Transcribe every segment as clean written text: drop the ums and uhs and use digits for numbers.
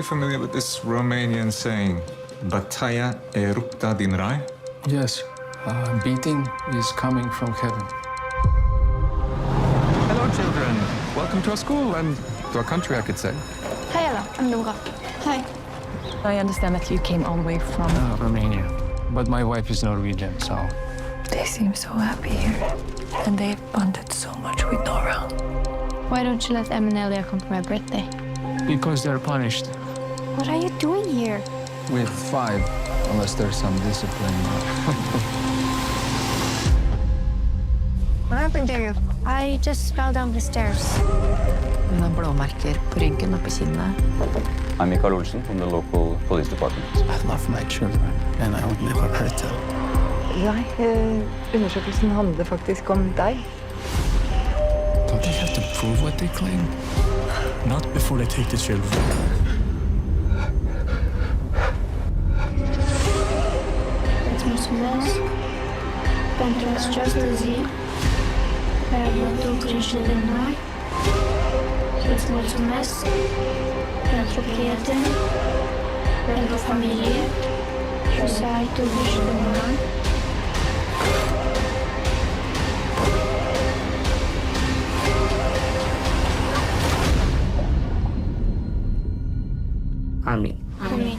familiar with this Romanian saying, Bătaia e rupta din rai? Yes, beating is coming from heaven. Hello, children. Welcome to our school and to our country, I could say. Hi, Ella. I'm Nora. Hi. I understand that you came all the way from... Romania. But my wife is Norwegian, so... They seem so happy here. And they've bonded so much with Nora. Why don't you let Em and Elia come for my birthday? Because they're punished. What are you doing here? With 5, unless there's some discipline. What happened to you? I just fell down the stairs. Hun har blåmerker på ryggen og på kinnet. I'm Mikael Olsen from the local police department. I love my children, and I would never hurt them. Undersøkelsen handler faktisk om deg. Don't they have to prove what they claim? Not before they take the children. Het mulțumesc pentru această zi care a bătut grijă de noi. Îți mulțumesc pentru prieteni, pentru familie și să ai tu grijă de noi. Amen. Amin.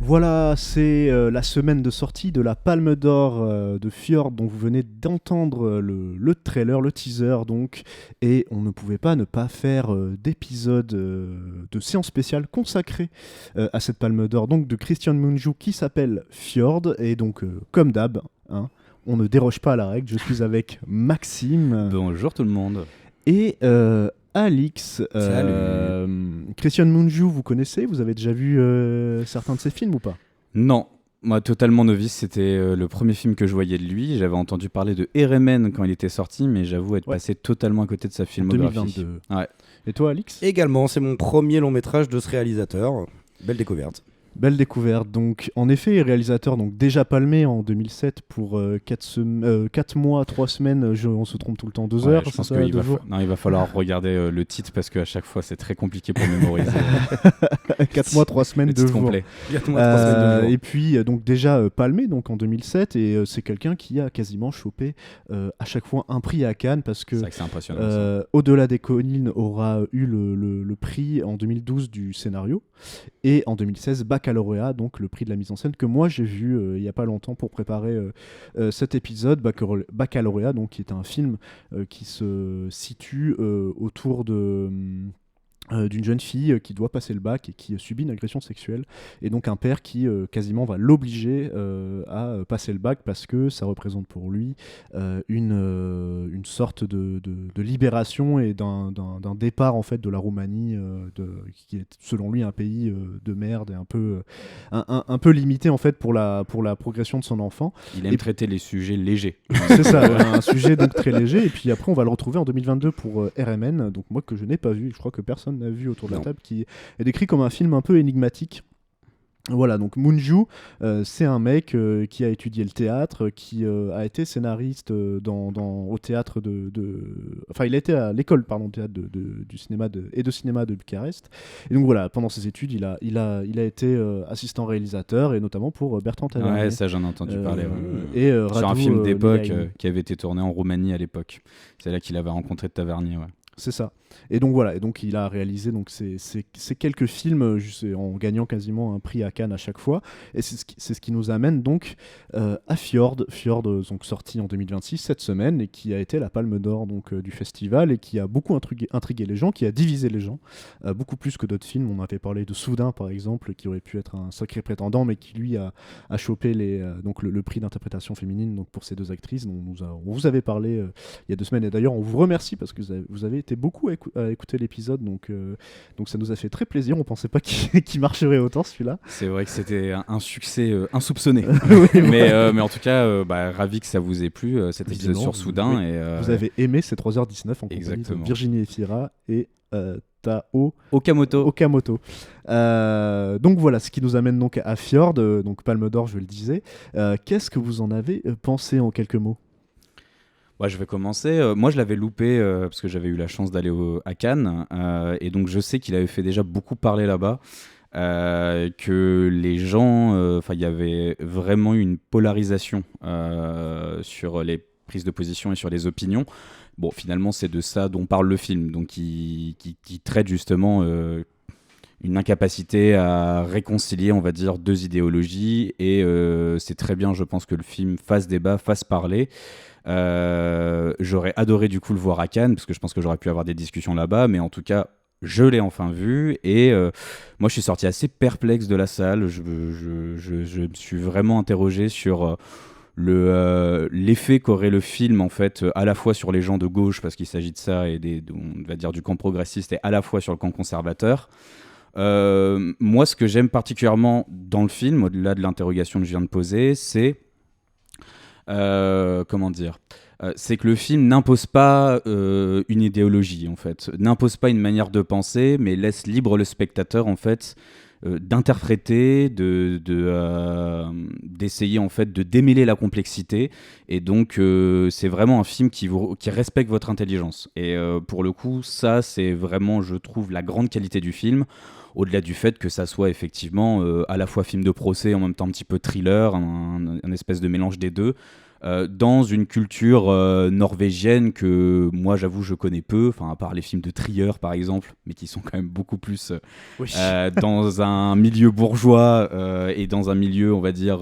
Voilà, c'est la semaine de sortie de la Palme d'Or de Fjord, dont vous venez d'entendre le trailer, le teaser donc, et on ne pouvait pas ne pas faire d'épisode de séance spéciale consacrée à cette Palme d'Or donc de Christian Mungiu qui s'appelle Fjord, et donc comme d'hab, hein, on ne déroge pas à la règle, je suis avec Maxime. Bonjour tout le monde. Et Alix. Christian Mungiu, vous connaissez? Vous avez déjà vu certains de ses films ou pas? Non, moi totalement novice, c'était le premier film que je voyais de lui. J'avais entendu parler de RMN quand il était sorti, mais j'avoue être passé totalement à côté de sa filmographie. 2022. Ouais. Et toi, Alix? Également, c'est mon premier long métrage de ce réalisateur. Belle découverte. Belle découverte. Donc, en effet, réalisateur donc déjà palmé en 2007 pour 4 mois, 3 semaines, on se trompe tout le temps, 2 heures. Je pense qu'il va falloir regarder le titre parce qu'à chaque fois c'est très compliqué pour mémoriser. 4 mois, 3 semaines, 2 jours. 4 mois, 3 semaines, 2 jours. Et puis, donc déjà palmé donc, en 2007, et c'est quelqu'un qui a quasiment chopé à chaque fois un prix à Cannes parce que c'est vrai que c'est impressionnant, Au-delà des collines aura eu le prix en 2012 du scénario et en 2016 Baccalauréat, donc le prix de la mise en scène que moi j'ai vu il y a pas longtemps pour préparer cet épisode. Baccalauréat, donc qui est un film qui se situe autour d'une jeune fille qui doit passer le bac et qui subit une agression sexuelle, et donc un père qui quasiment va l'obliger à passer le bac parce que ça représente pour lui une sorte de libération et d'un départ en fait de la Roumanie qui est selon lui un pays de merde et un peu limité en fait pour la progression de son enfant. Il aime traiter les sujets légers. C'est ça, un sujet donc très léger, et puis après on va le retrouver en 2022 pour RMN, donc moi que je n'ai pas vu, je crois que personne n'a vu autour de la table, qui est décrit comme un film un peu énigmatique. Voilà, donc Mungiu, c'est un mec qui a étudié le théâtre, qui a été scénariste au théâtre Enfin, il a été à l'école, pardon, théâtre du cinéma et de cinéma de Bucarest. Et donc voilà, pendant ses études, il a été assistant réalisateur, et notamment pour Bertrand Tavernier. Ouais, ça j'en ai entendu parler. Et sur un film d'époque qui avait été tourné en Roumanie à l'époque. C'est là qu'il avait rencontré Tavernier, ouais. C'est ça. Et donc voilà, et donc il a réalisé donc ces quelques films en gagnant quasiment un prix à Cannes à chaque fois. Et c'est ce qui nous amène donc à Fjord, donc sorti en 2026 cette semaine, et qui a été la Palme d'Or donc du festival, et qui a beaucoup intrigué les gens, qui a divisé les gens, beaucoup plus que d'autres films. On avait parlé de Soudain par exemple, qui aurait pu être un sacré prétendant, mais qui lui a chopé donc le prix d'interprétation féminine donc pour ces deux actrices dont on vous avait parlé il y a 2 semaines. Et d'ailleurs on vous remercie parce que vous avez été beaucoup à écouter l'épisode, donc ça nous a fait très plaisir. On pensait pas qu'il marcherait autant celui-là. C'est vrai que c'était un succès insoupçonné. Oui, mais en tout cas ravi que ça vous ait plu cet épisode sur Soudain. Oui. Et, vous avez aimé ces 3h19 en compagnie de Virginie Efira et Tao Okamoto. Donc voilà, ce qui nous amène donc à Fjord, donc Palme d'Or, je le disais. Qu'est-ce que vous en avez pensé en quelques mots? Ouais, je vais commencer. Moi, je l'avais loupé parce que j'avais eu la chance d'aller à Cannes. Et donc, je sais qu'il avait fait déjà beaucoup parler là-bas. Que les gens... il y avait vraiment une polarisation sur les prises de position et sur les opinions. Bon, finalement, c'est de ça dont parle le film. Donc, qui traite justement... une incapacité à réconcilier, on va dire, deux idéologies, et c'est très bien, je pense, que le film fasse débat, fasse parler. J'aurais adoré du coup le voir à Cannes, parce que je pense que j'aurais pu avoir des discussions là-bas, mais en tout cas, je l'ai enfin vu, et moi je suis sorti assez perplexe de la salle. Je me suis vraiment interrogé sur... l'effet qu'aurait le film en fait à la fois sur les gens de gauche, parce qu'il s'agit de ça, et on va dire du camp progressiste, et à la fois sur le camp conservateur. Moi, ce que j'aime particulièrement dans le film, au-delà de l'interrogation que je viens de poser, c'est c'est que le film n'impose pas une idéologie, en fait, n'impose pas une manière de penser, mais laisse libre le spectateur, en fait, d'interpréter, d'essayer en fait de démêler la complexité, et donc c'est vraiment un film qui respecte votre intelligence, et pour le coup ça c'est vraiment, je trouve, la grande qualité du film, au-delà du fait que ça soit effectivement à la fois film de procès, en même temps un petit peu thriller, un espèce de mélange des deux. Dans une culture norvégienne que moi j'avoue je connais peu, à part les films de Trier par exemple, mais qui sont quand même beaucoup plus dans un milieu bourgeois et dans un milieu, on va dire,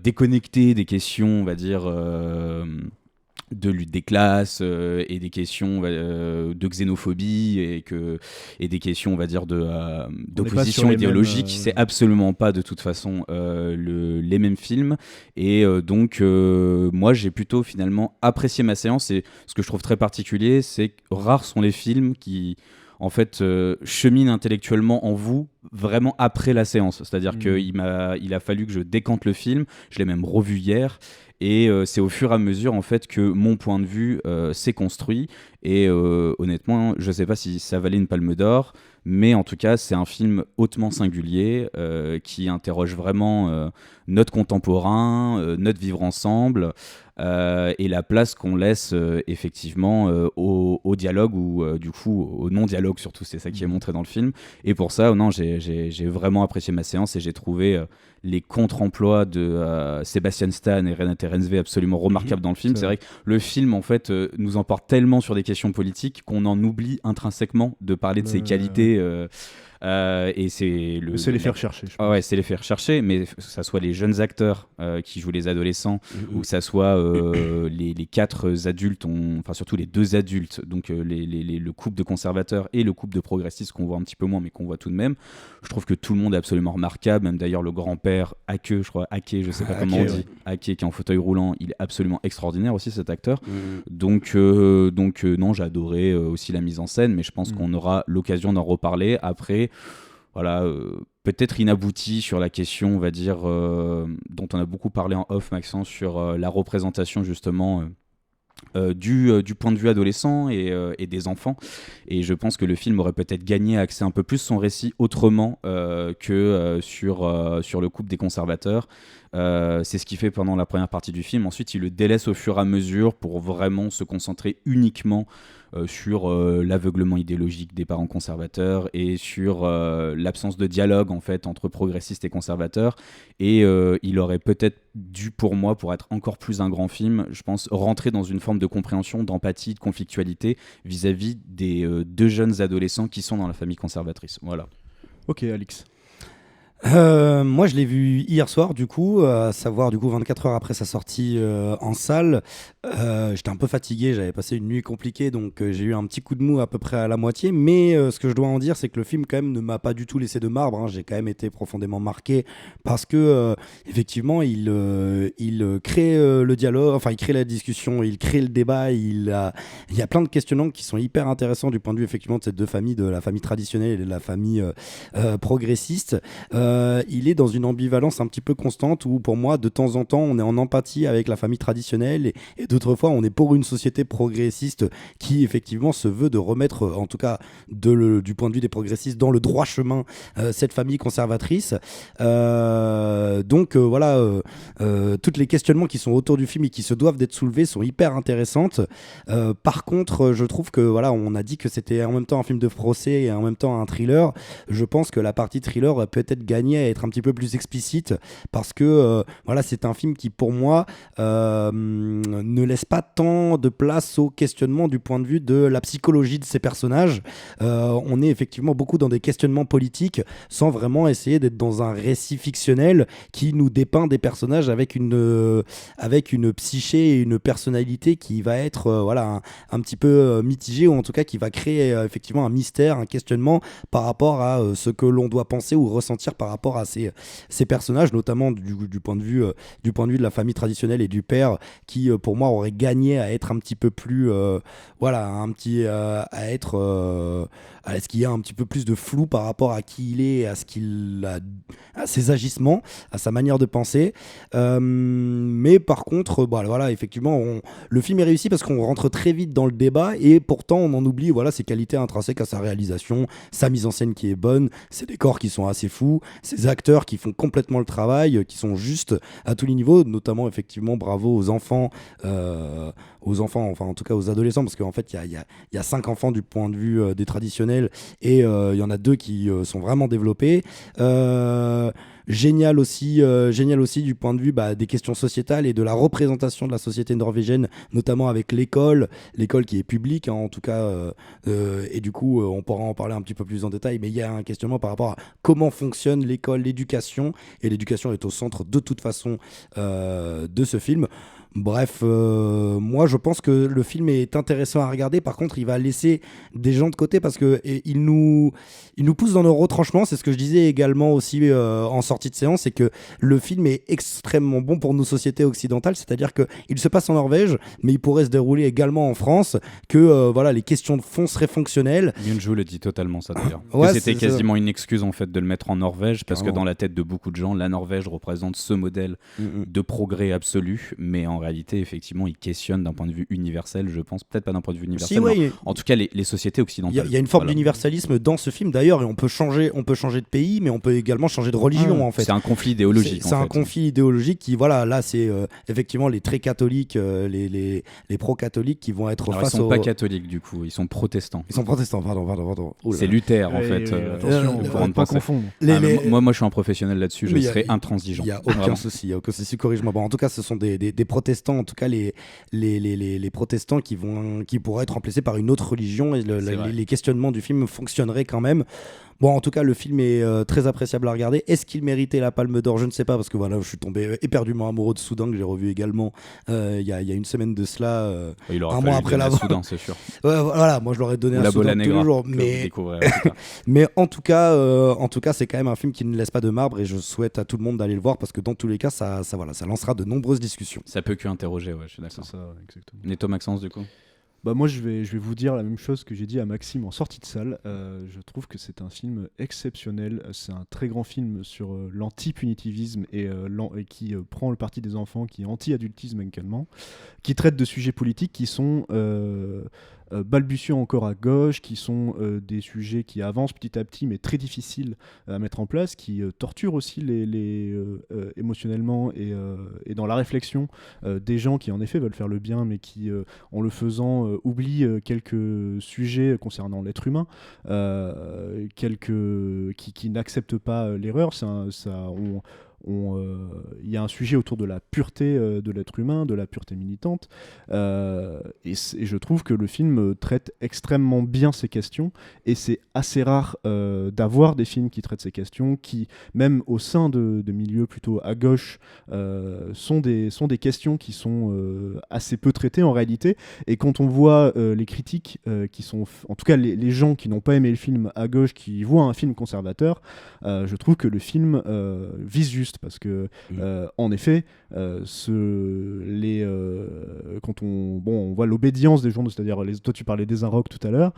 déconnecté des questions, on va dire, de lutte des classes et des questions de xénophobie et des questions, on va dire, d'opposition idéologique. C'est absolument pas de toute façon les mêmes films, et donc moi j'ai plutôt finalement apprécié ma séance, et ce que je trouve très particulier, c'est que rares sont les films qui en fait cheminent intellectuellement en vous vraiment après la séance, c'est-à-dire qu'il a fallu que je décante le film, je l'ai même revu hier. Et c'est au fur et à mesure en fait que mon point de vue s'est construit, et honnêtement je sais pas si ça valait une Palme d'Or, mais en tout cas c'est un film hautement singulier qui interroge vraiment notre contemporain, notre vivre ensemble, et la place qu'on laisse effectivement au dialogue, ou du coup au non-dialogue surtout, c'est ça qui est montré dans le film. Et pour ça, non, j'ai vraiment apprécié ma séance, et j'ai trouvé les contre-emplois de Sebastian Stan et Renate Reinsve absolument remarquables dans le film. C'est vrai que le film en fait nous emporte tellement sur des questions politiques qu'on en oublie intrinsèquement de parler de ses qualités. Et c'est les faire chercher. Ouais, c'est les faire chercher, mais que ça soit les jeunes acteurs qui jouent les adolescents, ou que ça soit les quatre adultes, enfin surtout les deux adultes, donc le couple de conservateurs et le couple de progressistes qu'on voit un petit peu moins, mais qu'on voit tout de même. Je trouve que tout le monde est absolument remarquable, même d'ailleurs le grand-père Ake, je sais pas comment on dit, Ake, qui est en fauteuil roulant, il est absolument extraordinaire aussi, cet acteur. Donc non, j'ai adoré aussi la mise en scène, mais je pense qu'on aura l'occasion d'en reparler après. Voilà, peut-être inabouti sur la question, on va dire, dont on a beaucoup parlé en off, Maxence, sur la représentation justement du point de vue adolescent et des enfants. Et je pense que le film aurait peut-être gagné à axer un peu plus son récit autrement que sur le couple des conservateurs. C'est ce qu'il fait pendant la première partie du film. Ensuite, il le délaisse au fur et à mesure pour vraiment se concentrer uniquement sur l'aveuglement idéologique des parents conservateurs, et sur l'absence de dialogue en fait entre progressistes et conservateurs. Et il aurait peut-être dû, pour moi, pour être encore plus un grand film, je pense, rentrer dans une forme de compréhension, d'empathie, de conflictualité vis-à-vis des deux jeunes adolescents qui sont dans la famille conservatrice. Voilà. Ok, Alix. Moi je l'ai vu hier soir, du coup, à savoir 24 heures après sa sortie en salle. J'étais un peu fatigué, j'avais passé une nuit compliquée, donc j'ai eu un petit coup de mou à peu près à la moitié, mais ce que je dois en dire, c'est que le film quand même ne m'a pas du tout laissé de marbre, hein. J'ai quand même été profondément marqué, parce que effectivement il crée le dialogue, enfin il crée la discussion, il crée le débat, il y a plein de questionnements qui sont hyper intéressants du point de vue effectivement de ces deux familles, de la famille traditionnelle et de la famille progressiste. il est dans une ambivalence un petit peu constante où pour moi de temps en temps on est en empathie avec la famille traditionnelle et d'autres fois on est pour une société progressiste qui effectivement se veut de remettre, en tout cas du point de vue des progressistes, dans le droit chemin cette famille conservatrice. Donc voilà, tous les questionnements qui sont autour du film et qui se doivent d'être soulevés sont hyper intéressantes. Par contre, je trouve que voilà, on a dit que c'était en même temps un film de procès et en même temps un thriller. Je pense que la partie thriller aurait peut-être gagné à être un petit peu plus explicite parce que voilà, c'est un film qui pour moi ne laisse pas tant de place au questionnement du point de vue de la psychologie de ces personnages. On est effectivement beaucoup dans des questionnements politiques sans vraiment essayer d'être dans un récit fictionnel qui nous dépeint des personnages avec une psyché et une personnalité qui va être voilà, un petit peu mitigée, ou en tout cas qui va créer effectivement un mystère, un questionnement par rapport à ce que l'on doit penser ou ressentir par rapport à ces personnages, notamment du point de vue de la famille traditionnelle et du père qui pour moi aurait gagné à être un petit peu plus voilà, à ce qu'il y ait un petit peu plus de flou par rapport à qui il est, à ses agissements, à sa manière de penser. Mais par contre, voilà, effectivement, le film est réussi parce qu'on rentre très vite dans le débat et pourtant on en oublie voilà, ses qualités intrinsèques à sa réalisation, sa mise en scène qui est bonne, ses décors qui sont assez fous, ses acteurs qui font complètement le travail, qui sont justes à tous les niveaux, notamment effectivement bravo aux enfants, enfin en tout cas aux adolescents, parce qu'en fait il y a 5 enfants du point de vue des traditionnels et il y en a 2 qui sont vraiment développés. Génial aussi du point de vue des questions sociétales et de la représentation de la société norvégienne, notamment avec l'école qui est publique en tout cas, et du coup on pourra en parler un petit peu plus en détail, mais il y a un questionnement par rapport à comment fonctionne l'école, l'éducation, et l'éducation est au centre de toute façon de ce film. Bref, moi je pense que le film est intéressant à regarder. Par contre, il va laisser des gens de côté parce que il nous pousse dans nos retranchements. C'est ce que je disais également aussi en sortie de séance, c'est que le film est extrêmement bon pour nos sociétés occidentales. C'est-à-dire qu'il se passe en Norvège, mais il pourrait se dérouler également en France. Que voilà, les questions de fond seraient fonctionnelles. Myung-Joo le dit totalement ça d'ailleurs. Ouais, c'était quasiment une excuse en fait de le mettre en Norvège parce que dans la tête de beaucoup de gens, la Norvège représente ce modèle de progrès absolu, mais en réalité, effectivement, il questionne d'un point de vue universel, je pense, peut-être pas d'un point de vue universel, mais en tout cas les sociétés occidentales. Il y a une forme d'universalisme dans ce film d'ailleurs, et on peut changer de pays, mais on peut également changer de religion en fait. C'est un conflit idéologique. C'est un conflit idéologique qui, voilà, là c'est effectivement les très catholiques, les pro-catholiques qui vont être face aux... Ils sont pas catholiques du coup, ils sont protestants. Ils sont protestants, pardon. C'est Luther en fait. Attention, il faut pas confondre. Moi je suis un professionnel là-dessus, je serai intransigeant. Il n'y a aucun souci, corrige-moi. Bon, en tout cas, ce sont des protestants, en tout cas les protestants qui pourraient être remplacés par une autre religion, et les questionnements du film fonctionneraient quand même. Bon, en tout cas, le film est très appréciable à regarder. Est-ce qu'il méritait la Palme d'Or ? Je ne sais pas, parce que voilà, je suis tombé éperdument amoureux de Soudan, que j'ai revu également il y a une semaine de cela, un mois après l'avoir. Soudan, c'est sûr. Voilà, moi je l'aurais donné à Soudan tous les jours. Mais en tout cas, c'est quand même un film qui ne laisse pas de marbre, et je souhaite à tout le monde d'aller le voir, parce que dans tous les cas, ça lancera de nombreuses discussions. Ça peut que interroger, ouais, je suis d'accord. C'est ça, exactement. Netto Maxence, du coup. Moi je vais vous dire la même chose que j'ai dit à Maxime en sortie de salle. Je trouve que c'est un film exceptionnel. C'est un très grand film sur l'anti-punitivisme et qui prend le parti des enfants, qui est anti-adultisme également, qui traite de sujets politiques qui sont balbutiants encore à gauche, qui sont des sujets qui avancent petit à petit mais très difficiles à mettre en place, qui torturent aussi émotionnellement et dans la réflexion des gens qui en effet veulent faire le bien, mais qui en le faisant oublient quelques sujets concernant l'être humain, qui n'acceptent pas l'erreur. Il y a un sujet autour de la pureté de l'être humain, de la pureté militante, et je trouve que le film traite extrêmement bien ces questions, et c'est assez rare d'avoir des films qui traitent ces questions, qui même au sein de milieux plutôt à gauche sont des questions qui sont assez peu traitées en réalité. Et quand on voit les critiques qui sont, en tout cas les gens qui n'ont pas aimé le film à gauche, qui voient un film conservateur, je trouve que le film vise justement juste parce que en effet, quand on voit l'obédience des journaux, c'est-à-dire toi tu parlais des Inrocks tout à l'heure,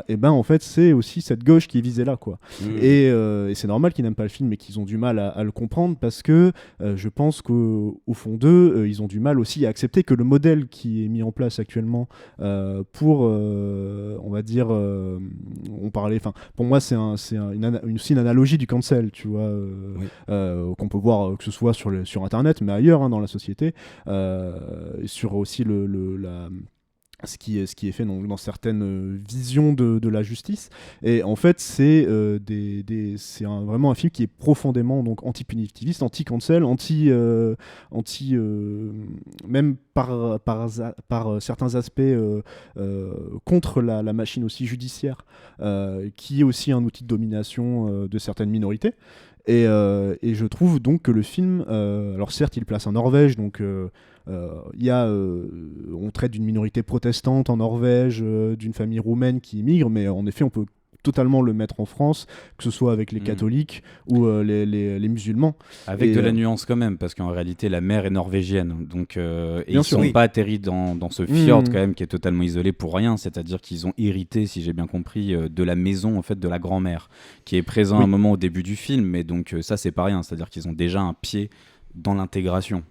et ben en fait c'est aussi cette gauche qui est visée là, quoi. Et c'est normal qu'ils n'aiment pas le film et qu'ils ont du mal à le comprendre parce que je pense qu'au fond d'eux, ils ont du mal aussi à accepter que le modèle qui est mis en place actuellement pour, on va dire, pour moi c'est aussi une analogie du cancel, tu vois, qu'on peut voir que ce soit sur Internet, mais ailleurs dans la société, sur aussi ce qui est fait dans certaines visions de la justice. Et en fait, c'est vraiment un film qui est profondément donc anti-punitiviste, anti-cancel, même par certains aspects contre la machine aussi judiciaire, qui est aussi un outil de domination de certaines minorités. Et je trouve donc que le film, alors certes il place en Norvège, donc on traite d'une minorité protestante en Norvège, d'une famille roumaine qui immigre, mais en effet on peut totalement le mettre en France, que ce soit avec les catholiques ou les musulmans. Avec de la nuance quand même, parce qu'en réalité la mère est norvégienne, donc ils sont pas atterris dans ce fjord quand même qui est totalement isolé pour rien, c'est-à-dire qu'ils ont hérité, si j'ai bien compris, de la maison en fait de la grand-mère, qui est présent à un moment au début du film, mais donc ça c'est pas rien, c'est-à-dire qu'ils ont déjà un pied dans l'intégration,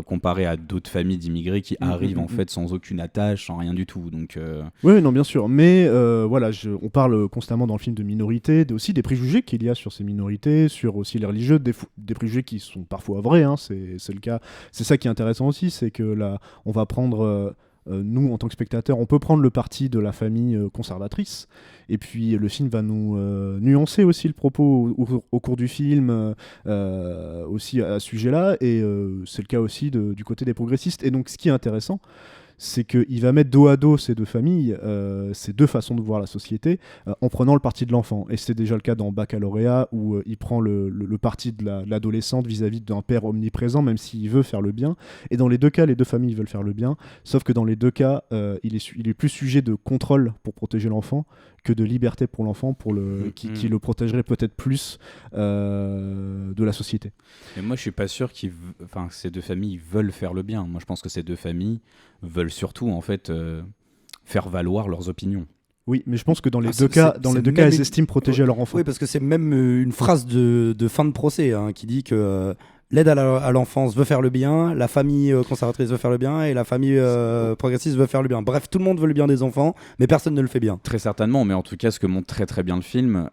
comparé à d'autres familles d'immigrés qui arrivent en fait sans aucune attache, sans rien du tout. Donc, oui, non, bien sûr. Mais voilà, on parle constamment dans le film de minorités, aussi des préjugés qu'il y a sur ces minorités, sur aussi les religieux, des préjugés qui sont parfois vrais. Hein, c'est le cas. C'est ça qui est intéressant aussi, c'est que là, on va prendre. Nous, en tant que spectateurs, on peut prendre le parti de la famille conservatrice, et puis le film va nous nuancer aussi le propos au cours du film, aussi à ce sujet-là, et c'est le cas aussi du côté des progressistes. Et donc, ce qui est intéressant, c'est qu'il va mettre dos à dos ces deux familles, ces deux façons de voir la société, en prenant le parti de l'enfant. Et c'est déjà le cas dans Baccalauréat, où il prend le parti de l'adolescente vis-à-vis d'un père omniprésent, même s'il veut faire le bien. Et dans les deux cas, les deux familles veulent faire le bien, sauf que dans les deux cas, il est plus sujet de contrôle pour protéger l'enfant que de liberté pour l'enfant, qui le protégerait peut-être plus de la société. Mais moi, je suis pas sûr que ces deux familles veulent faire le bien. Moi, je pense que ces deux familles veulent surtout en fait faire valoir leurs opinions. Oui, mais je pense que dans les deux cas, elles estiment protéger leur enfant. Oui, parce que c'est même une phrase de fin de procès qui dit que l'aide à l'enfance veut faire le bien, la famille conservatrice veut faire le bien, et la famille progressiste veut faire le bien. Bref, tout le monde veut le bien des enfants, mais personne ne le fait bien. Très certainement, mais en tout cas, ce que montre très très bien le film,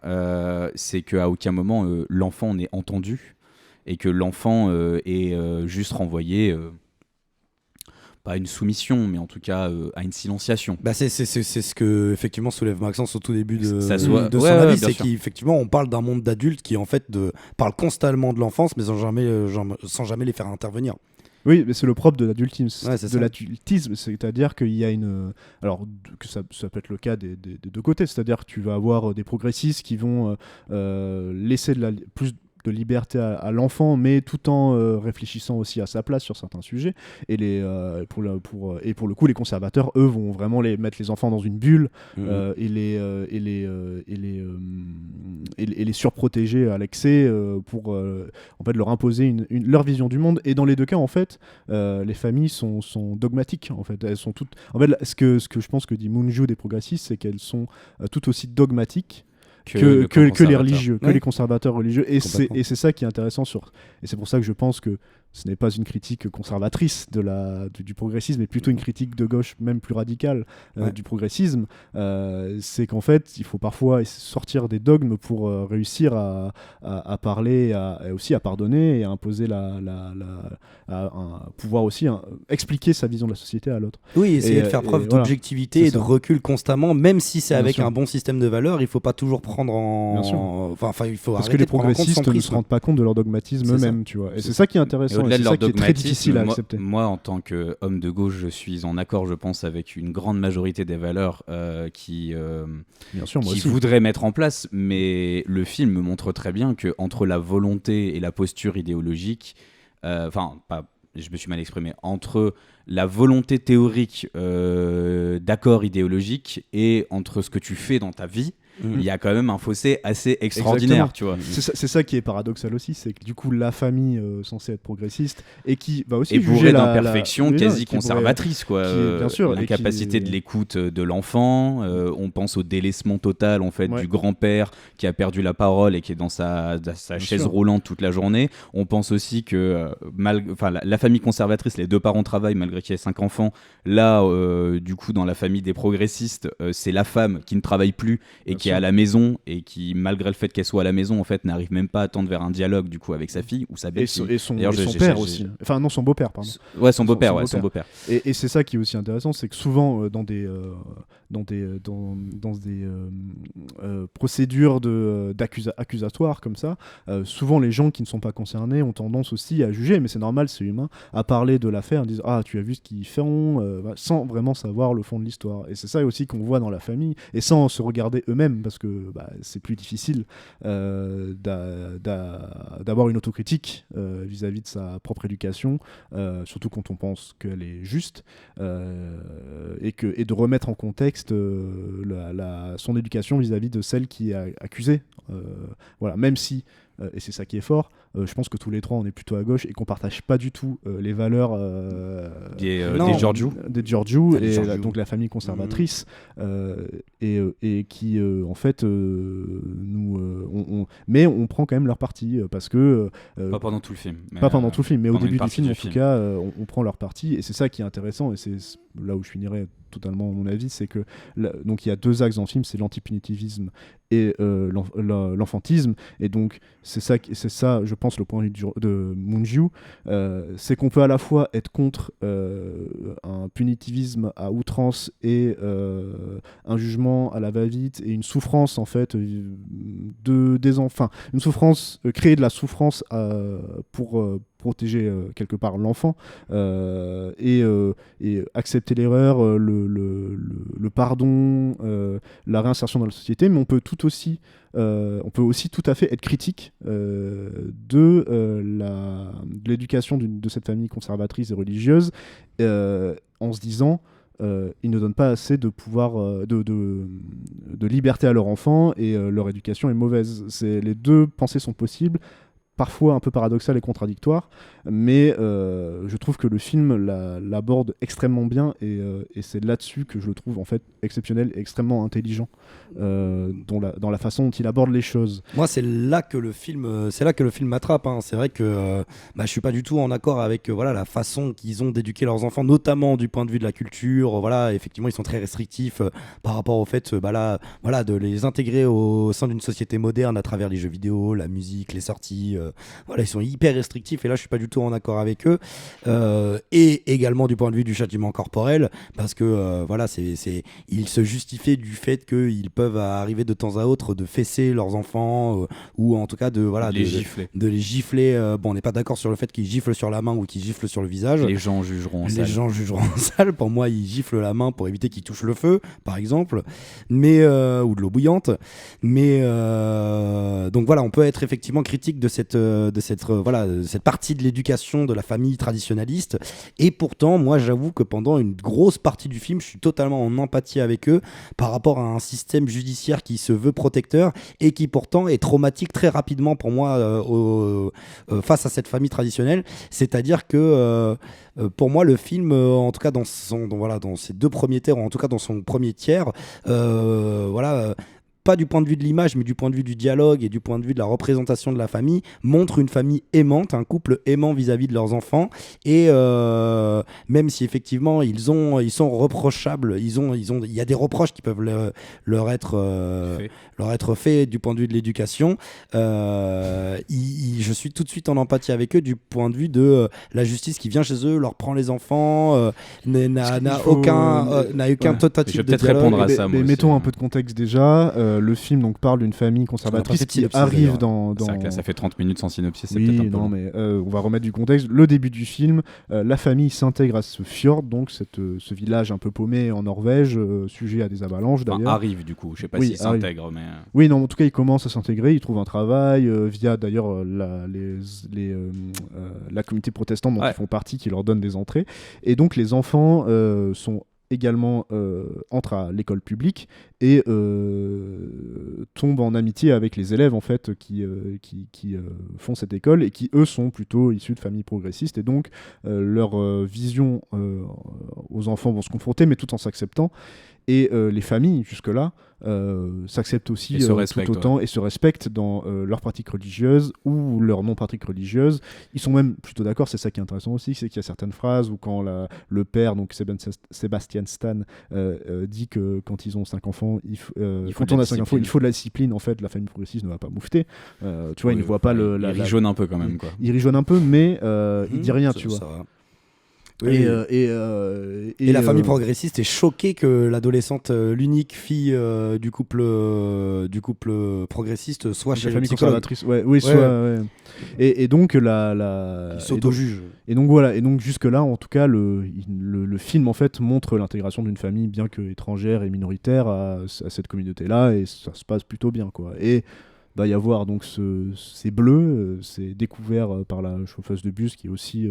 c'est qu'à aucun moment l'enfant n'est entendu, et que l'enfant est juste renvoyé... pas à une soumission, mais en tout cas à une silenciation. C'est ce que effectivement soulève Maxence au tout début de son avis, avis, c'est qu'effectivement on parle d'un monde d'adultes qui en fait parle constamment de l'enfance, mais sans jamais les faire intervenir. Oui, mais c'est le propre de l'adultisme, c'est-à-dire qu'il y a alors que ça peut être le cas des deux côtés, c'est-à-dire que tu vas avoir des progressistes qui vont laisser plus de liberté à l'enfant, mais tout en réfléchissant aussi à sa place sur certains sujets. Et pour le coup, les conservateurs, eux, vont vraiment mettre les enfants dans une bulle et les surprotéger à l'excès pour en fait leur imposer leur vision du monde. Et dans les deux cas, en fait, les familles sont dogmatiques. En fait, elles sont toutes. En fait, ce que je pense que dit Moonju des progressistes, c'est qu'elles sont tout aussi dogmatiques que les religieux, que les conservateurs religieux, et c'est ça qui est intéressant et c'est pour ça que je pense que ce n'est pas une critique conservatrice du progressisme, mais plutôt une critique de gauche, même plus radicale du progressisme. C'est qu'en fait, il faut parfois sortir des dogmes pour réussir à parler, et aussi à pardonner et à imposer à pouvoir aussi expliquer sa vision de la société à l'autre. Oui, essayer de faire preuve d'objectivité et de recul constamment, même si c'est avec un bon système de valeurs, il ne faut pas toujours prendre en... il faut parce que les progressistes ne se rendent pas compte de leur dogmatisme eux-mêmes, tu vois. Et c'est ça qui est intéressant. Au-delà de leur dogmatisme, très difficile à accepter. Moi, en tant qu'homme de gauche, je suis en accord, je pense, avec une grande majorité des valeurs qui voudraient mettre en place, mais le film me montre très bien qu'entre la volonté et la posture idéologique, je me suis mal exprimé, entre la volonté théorique d'accord idéologique et entre ce que tu fais dans ta vie, il y a quand même un fossé assez extraordinaire, Exactement. tu vois. C'est ça qui est paradoxal aussi, c'est que du coup la famille censée être progressiste et qui va aussi Et juger bourrée la d'imperfections quasi conservatrices, quoi. bien sûr, et L'incapacité qui- de l'écoute de l'enfant, on pense au délaissement total en fait Ouais. du grand-père qui a perdu la parole et qui est dans sa chaise sûr. roulante toute la journée. On pense aussi que la famille conservatrice, les 2 parents travaillent malgré qu'il y ait 5 enfants. Là, du coup, dans la famille des progressistes, c'est la femme qui ne travaille plus et Bien qui est sûr. à la maison et qui, malgré le fait qu'elle soit à la maison, en fait, n'arrive même pas à tendre vers un dialogue du coup avec sa fille ou sa et belle-fille. son D'ailleurs, père aussi. Enfin non, son beau-père, pardon. Ouais, son beau-père, Son ouais, son beau-père. Et c'est ça qui est aussi intéressant, c'est que souvent dans des procédures accusatoires comme ça, souvent les gens qui ne sont pas concernés ont tendance aussi à juger, mais c'est normal, c'est humain, à parler de l'affaire en disant ah tu as vu ce qu'ils font, sans vraiment savoir le fond de l'histoire. Et c'est ça aussi qu'on voit dans la famille, et sans se regarder eux-mêmes, parce que c'est plus difficile d'avoir une autocritique vis-à-vis de sa propre éducation, surtout quand on pense qu'elle est juste, et de remettre en contexte son éducation vis-à-vis de celle qui est accusée. Voilà, même si, et c'est ça qui est fort, je pense que tous les trois on est plutôt à gauche et qu'on partage pas du tout les valeurs Des Non. Giorgio. des Giorgio, Ah, les et Giorgio. donc la famille conservatrice, et qui en fait mais on prend quand même leur parti parce que Pas pendant tout le film. mais, pas pendant tout le film, mais au pendant une début du partie film du en film. tout cas, on prend leur parti, et c'est ça qui est intéressant, et c'est là où je finirai totalement mon avis, c'est que donc il y a 2 axes dans le film, c'est l'antipunitivisme et l'enfantisme, et donc c'est ça je pense le point de vue de Mungiu, c'est qu'on peut à la fois être contre un punitivisme à outrance et un jugement à la va-vite et une souffrance en fait des enfants, une souffrance, créer de la souffrance pour protéger quelque part l'enfant, et accepter l'erreur, le pardon, la réinsertion dans la société, mais on peut aussi tout à fait être critique de l'éducation de cette famille conservatrice et religieuse, en se disant ils ne donnent pas assez de pouvoir, de liberté à leur enfant, et leur éducation est mauvaise. Les 2 pensées sont possibles, parfois un peu paradoxal et contradictoire, mais je trouve que le film l'aborde extrêmement bien, et c'est là-dessus que je le trouve en fait exceptionnel et extrêmement intelligent dans la façon dont il aborde les choses. Moi, c'est là que le film m'attrape, hein. C'est vrai que je suis pas du tout en accord avec la façon qu'ils ont d'éduquer leurs enfants, notamment du point de vue de la culture. Voilà, effectivement, ils sont très restrictifs par rapport au fait de les intégrer au sein d'une société moderne à travers les jeux vidéo, la musique, les sorties. Ils sont hyper restrictifs, et là, je suis pas du tout en accord avec eux. Et également du point de vue du châtiment corporel, parce que ils se justifient du fait qu'ils peuvent arriver de temps à autre de fesser leurs enfants, ou en tout cas de les gifler. de les gifler. On n'est pas d'accord sur le fait qu'ils giflent sur la main ou qu'ils giflent sur le visage. Les gens jugeront en Les salle. gens jugeront en salle. Pour moi, ils giflent la main pour éviter qu'ils touchent le feu, par exemple, mais ou de l'eau bouillante. Mais donc voilà, on peut être effectivement critique de cette partie de l'éducation de la famille traditionnaliste. Et pourtant, moi, j'avoue que pendant une grosse partie du film, je suis totalement en empathie avec eux par rapport à un système judiciaire qui se veut protecteur et qui pourtant est traumatique très rapidement pour moi face à cette famille traditionnelle. C'est-à-dire que pour moi, le film, en tout cas dans ses 2 premiers tiers, ou en tout cas dans son premier tiers, pas du point de vue de l'image, mais du point de vue du dialogue et du point de vue de la représentation de la famille, montre une famille aimante, un couple aimant vis-à-vis de leurs enfants. Et même si effectivement ils sont reprochables, il y a des reproches qui peuvent leur être faits du point de vue de l'éducation, je suis tout de suite en empathie avec eux du point de vue de la justice qui vient chez eux, leur prend les enfants, n'a aucun tentative Je vais de peut-être dialogue. répondre à ça. Mais moi mettons aussi. un peu de contexte déjà. Le film donc parle d'une famille conservatrice qui synopsis, arrive d'ailleurs. dans... C'est vrai que là, ça fait 30 minutes sans synopsis, c'est Oui, peut-être un peu non, long. mais on va remettre du contexte. Le début du film, la famille s'intègre à ce fjord, donc ce village un peu paumé en Norvège, sujet à des avalanches Enfin, d'ailleurs. arrive du coup, je sais pas Oui, s'il arrive. s'intègre, mais... Oui, non, en tout cas, il commence à s'intégrer, il trouve un travail via d'ailleurs la communauté protestante dont Ouais. ils font partie, qui leur donne des entrées. Et donc les enfants sont également entre à l'école publique et tombe en amitié avec les élèves en fait qui font cette école et qui eux sont plutôt issus de familles progressistes et donc leur vision aux enfants vont se confronter mais tout en s'acceptant et les familles jusque-là s'acceptent aussi Et se respectent, tout autant et se respectent dans leurs pratiques religieuses ou leurs non-pratiques religieuses. Ils sont même plutôt d'accord, c'est ça qui est intéressant aussi, c'est qu'il y a certaines phrases où quand le père, donc Sébastien Stan, dit que quand ils ont 5 enfants, quand on a 5 enfants, il faut de la discipline. En fait, la famille progressiste ne va pas moufter. Tu vois, il ne voit pas il rigeonne un peu quand même, quoi. Il rigeonne un peu, mais il dit rien, tu vois. Ça va. Oui. Et la famille progressiste est choquée que l'adolescente, l'unique fille du couple progressiste, soit chez la famille le psychologue. conservatrice. Ouais. Et donc il s'auto-juge. Et donc voilà. Et donc jusque là, en tout cas, le film en fait montre l'intégration d'une famille bien que étrangère et minoritaire à cette communauté-là, et ça se passe plutôt bien, quoi. Et va y avoir donc ces bleus, c'est découvert par la chauffeuse de bus qui est aussi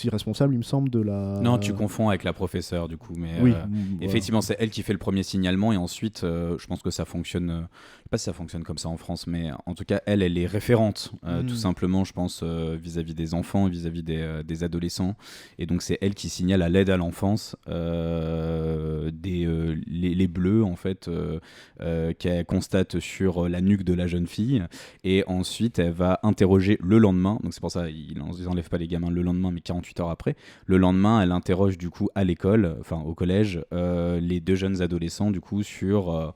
responsable, il me semble, de la... Non, tu confonds avec la professeure du coup, mais oui, effectivement c'est elle qui fait le premier signalement et ensuite je pense que ça fonctionne, je sais pas si ça fonctionne comme ça en France, mais en tout cas elle est référente tout simplement, je pense, vis-à-vis des enfants, vis-à-vis des adolescents, et donc c'est elle qui signale à l'aide à l'enfance les bleus en fait qu'elle constate sur la nuque de la jeune fille, et ensuite elle va interroger le lendemain, donc c'est pour ça ils enlèvent pas les gamins le lendemain mais 48 heures après, le lendemain elle interroge du coup à l'école, enfin au collège, les 2 jeunes adolescents du coup sur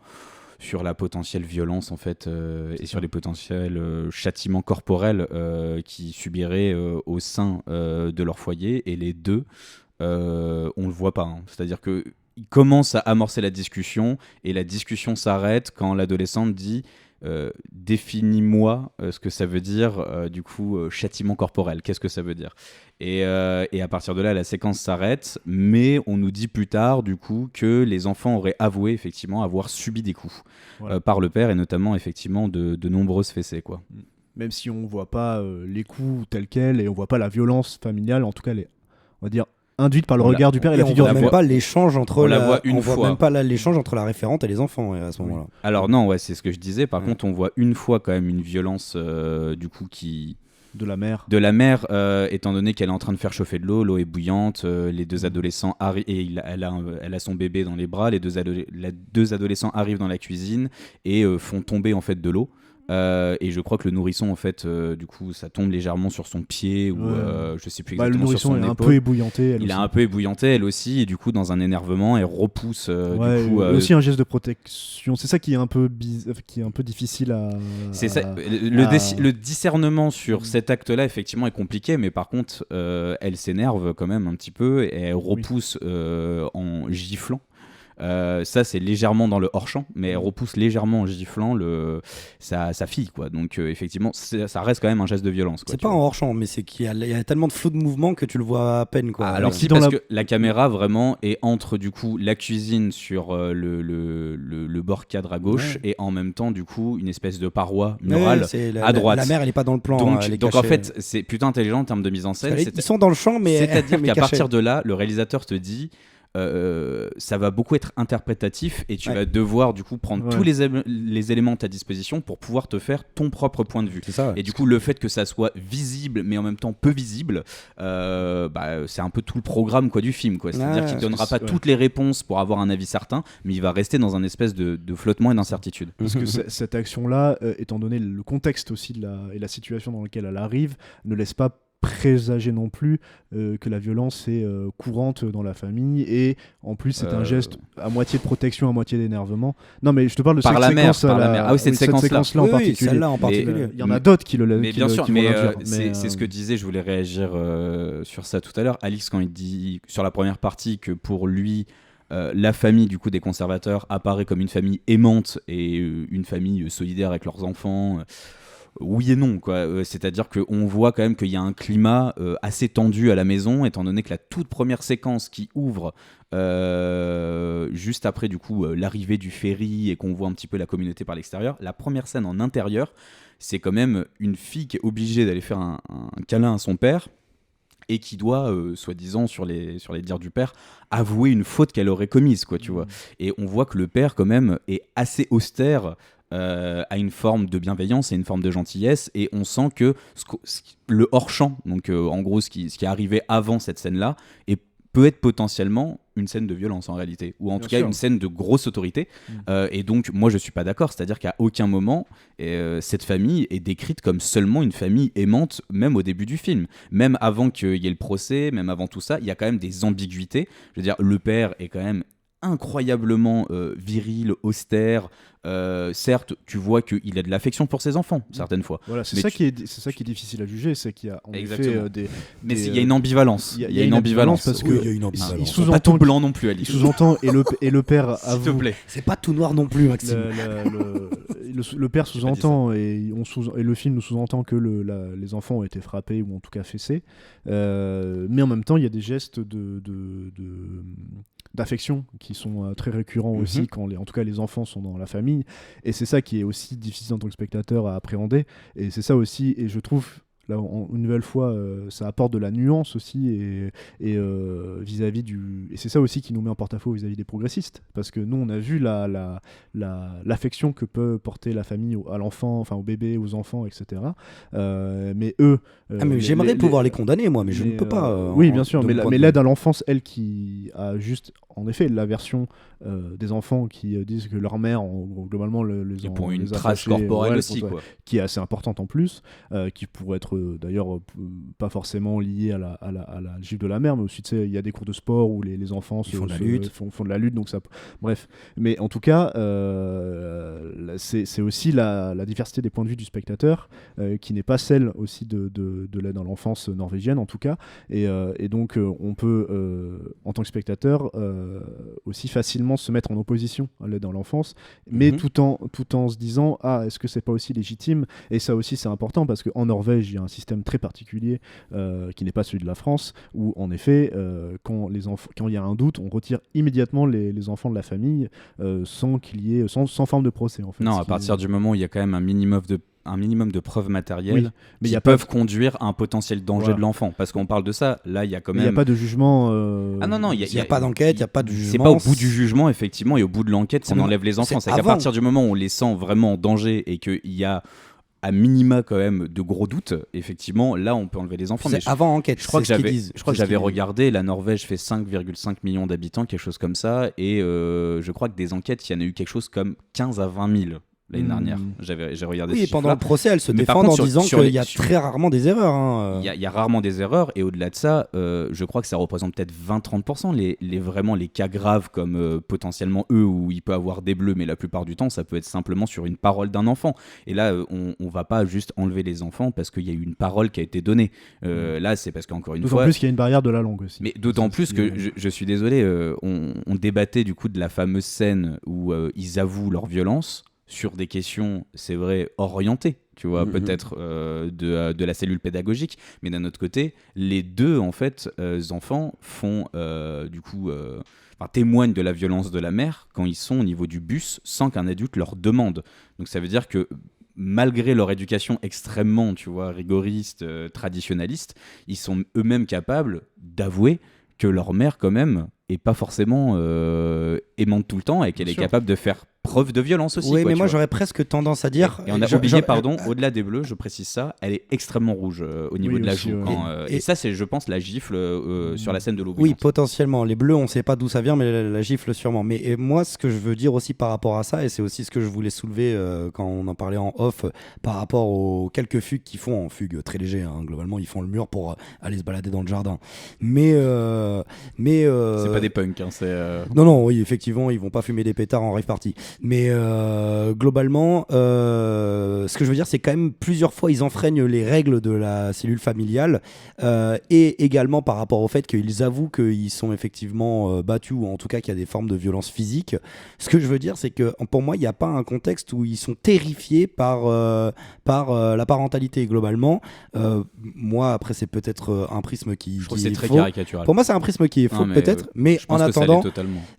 la potentielle violence en fait et sur les potentiels châtiments corporels qu'ils subiraient au sein de leur foyer, et les 2 on le voit pas, hein. C'est-à-dire que il commence à amorcer la discussion et la discussion s'arrête quand l'adolescente dit définis-moi ce que ça veut dire du coup châtiment corporel, qu'est-ce que ça veut dire, et à partir de là la séquence s'arrête, mais on nous dit plus tard du coup que les enfants auraient avoué effectivement avoir subi des coups par le père, et notamment effectivement de nombreuses fessées, quoi. Même si on voit pas les coups tels quels et on voit pas la violence familiale, en tout cas on va dire induite par le regard du père et la figure on voit même pas l'échange entre l'échange entre la référente et les enfants à ce moment-là. Alors non, ouais, c'est ce que je disais. Par contre, on voit une fois quand même une violence du coup de la mère. Étant donné qu'elle est en train de faire chauffer de l'eau est bouillante, les 2 adolescents arrivent et elle a son bébé dans les bras, les deux adolescents arrivent dans la cuisine et font tomber en fait de l'eau. Et je crois que le nourrisson en fait du coup ça tombe légèrement sur son pied ou je sais plus exactement, sur son épaule. Le nourrisson est un peu ébouillanté. Il est un peu ébouillanté elle aussi, et du coup dans un énervement elle repousse du coup aussi un geste de protection, c'est ça qui est un peu difficile à... C'est ça, le discernement sur cet acte là effectivement est compliqué, mais par contre elle s'énerve quand même un petit peu et elle repousse en giflant. Ça c'est légèrement dans le hors-champ, mais elle repousse légèrement en giflant sa fille, quoi. Donc effectivement ça reste quand même un geste de violence, quoi. C'est pas en hors-champ, mais c'est qu'il y a tellement de flou de mouvement que tu le vois à peine, quoi. Alors si, parce que la caméra vraiment est entre du coup la cuisine sur le bord cadre à gauche, et en même temps du coup une espèce de paroi murale à droite. La mère elle est pas dans le plan, donc en fait c'est plutôt intelligent en termes de mise en scène. Ils sont dans le champ, mais c'est-à-dire qu'à partir de là le réalisateur te dit ça va beaucoup être interprétatif, et tu vas devoir du coup prendre tous les éléments à ta disposition pour pouvoir te faire ton propre point de vue. C'est ça, et du coup le fait que ça soit visible mais en même temps peu visible, c'est un peu tout le programme, quoi, du film, quoi. C'est-à-dire qu'il ne donnera pas toutes les réponses pour avoir un avis certain, mais il va rester dans un espèce de flottement et d'incertitude. Parce que cette action-là, étant donné le contexte aussi et la situation dans laquelle elle arrive, ne laisse pas présager non plus que la violence est courante dans la famille, et en plus c'est un geste à moitié de protection, à moitié d'énervement. Non mais je te parle de cette séquence là. Ah oui, cette séquence-là en particulier. Celle-là en particulier. Il y en a d'autres qui le mais bien sûr, c'est ce que disait, je voulais réagir sur ça tout à l'heure, Alix, quand il dit sur la première partie que pour lui la famille du coup des conservateurs apparaît comme une famille aimante et une famille solidaire avec leurs enfants. Oui et non, quoi. C'est-à-dire qu'on voit quand même qu'il y a un climat assez tendu à la maison, étant donné que la toute première séquence qui ouvre juste après du coup l'arrivée du ferry et qu'on voit un petit peu la communauté par l'extérieur, la première scène en intérieur, c'est quand même une fille qui est obligée d'aller faire un câlin à son père. et qui doit, soi-disant, sur les dires du père, avouer une faute qu'elle aurait commise, quoi, tu vois. Et on voit que le père, quand même, est assez austère, a une forme de bienveillance et une forme de gentillesse, et on sent que le hors-champ, donc en gros ce qui est arrivé avant cette scène-là, peut être potentiellement une scène de violence en réalité, ou en tout cas une scène de grosse autorité. Et donc moi je suis pas d'accord, c'est-à-dire qu'à aucun moment cette famille est décrite comme seulement une famille aimante, même au début du film, même avant qu'il y ait le procès, même avant tout ça, il y a quand même des ambiguïtés. Je veux dire, le père est quand même incroyablement viril, austère. Certes, tu vois qu'il a de l'affection pour ses enfants, certaines fois. Voilà, c'est ça qui est difficile à juger, c'est qu'il y a en effet mais il y a une ambivalence. Il y a une ambivalence parce que il sous-entend pas tout blanc non plus. Il sous-entend et le père avoue. S'il te plaît. C'est pas tout noir non plus, Maxime. Le père sous-entend et le film nous sous-entend que les enfants ont été frappés ou en tout cas fessés, mais en même temps il y a des gestes d'affection qui sont très récurrents aussi quand en tout cas les enfants sont dans la famille, et c'est ça qui est aussi difficile en tant que spectateur à appréhender, et c'est ça aussi, et je trouve là une nouvelle fois ça apporte de la nuance aussi et vis-à-vis du, et c'est ça aussi qui nous met en porte-à-faux vis-à-vis des progressistes, parce que nous on a vu l'affection que peut porter la famille à l'enfant, enfin au bébé, aux enfants, etc. Mais eux mais j'aimerais pouvoir les condamner moi, mais je ne peux pas oui bien sûr, mais l'aide à l'enfance, elle qui a juste en effet la version des enfants qui disent que leur mère globalement les pour une les trace attachait, corporelle aussi, quoi. Qui est assez importante en plus, qui pourrait être d'ailleurs pas forcément liée à la gifle de la mère, mais aussi il y a des cours de sport où les enfants font de la lutte, donc ça, bref, mais en tout cas c'est aussi la diversité des points de vue du spectateur qui n'est pas celle aussi de l'aide à l'enfance norvégienne en tout cas, et donc on peut en tant que spectateur aussi facilement se mettre en opposition à l'aide à l'enfance, mais tout en se disant est-ce que c'est pas aussi légitime, et ça aussi c'est important parce qu'en Norvège il y a un système très particulier qui n'est pas celui de la France, où en effet quand il y a un doute, on retire immédiatement les enfants de la famille sans qu'il y ait sans forme de procès en fait. Non, à partir du moment où il y a quand même un minimum de preuves matérielles mais qui peuvent conduire à un potentiel danger de l'enfant, parce qu'on parle de ça, là il y a quand même... Il n'y a pas de jugement... Ah non, il n'y a pas d'enquête, il n'y a pas de jugement. C'est pas au bout du jugement, effectivement, et au bout de l'enquête qu'on enlève les enfants. C'est qu'à partir du moment où on les sent vraiment en danger et qu'il y a à minima quand même de gros doutes, effectivement, là on peut enlever les enfants. Mais avant enquête, je crois que j'avais regardé, la Norvège fait 5,5 millions d'habitants, quelque chose comme ça, et je crois que des enquêtes, il y en a eu quelque chose comme 15 à 20 000 l'année dernière. J'ai regardé et pendant le procès, elle se défend en disant qu'il y a très rarement des erreurs. Il y a rarement des erreurs, et au-delà de ça, je crois que ça représente peut-être 20-30%. Vraiment les cas graves comme potentiellement eux, où il peut avoir des bleus, mais la plupart du temps, ça peut être simplement sur une parole d'un enfant. Et là, on va pas juste enlever les enfants parce qu'il y a eu une parole qui a été donnée. Là, c'est parce qu'encore une fois... D'autant plus qu'il y a une barrière de la langue aussi. Mais d'autant plus que, je suis désolé, on débattait du coup de la fameuse scène où ils avouent leur violence sur des questions, c'est vrai, orientées, tu vois, peut-être de la cellule pédagogique, mais d'un autre côté, les deux, en fait, enfants font, témoignent de la violence de la mère quand ils sont au niveau du bus sans qu'un adulte leur demande. Donc ça veut dire que malgré leur éducation extrêmement, tu vois, rigoriste, traditionnaliste, ils sont eux-mêmes capables d'avouer que leur mère, quand même, est pas forcément aimante tout le temps et qu'elle est capable de faire preuve de violence aussi. Oui, mais moi j'aurais presque tendance à dire... Et on a oublié, au-delà des bleus, je précise ça, elle est extrêmement rouge au niveau de la joue. Et ça, c'est, je pense, la gifle sur la scène de l'eau bouillante. Oui, potentiellement. Les bleus, on ne sait pas d'où ça vient, mais la gifle sûrement. Mais moi, ce que je veux dire aussi par rapport à ça, et c'est aussi ce que je voulais soulever quand on en parlait en off, par rapport aux quelques fugues qu'ils font, en fugue très léger, globalement, ils font le mur pour aller se balader dans le jardin. Mais c'est pas des punks, c'est... Non, oui, effectivement, ils vont pas fumer des pétards en rave party. Mais globalement, ce que je veux dire, c'est quand même plusieurs fois ils enfreignent les règles de la cellule familiale, et également par rapport au fait qu'ils avouent qu'ils sont effectivement battus, ou en tout cas qu'il y a des formes de violence physique. Ce que je veux dire, c'est que pour moi, il n'y a pas un contexte où ils sont terrifiés par la parentalité globalement. Moi, après, c'est peut-être un prisme qui... Je trouve que c'est très caricatural. Pour moi, c'est un prisme qui est faux, peut-être, mais en attendant...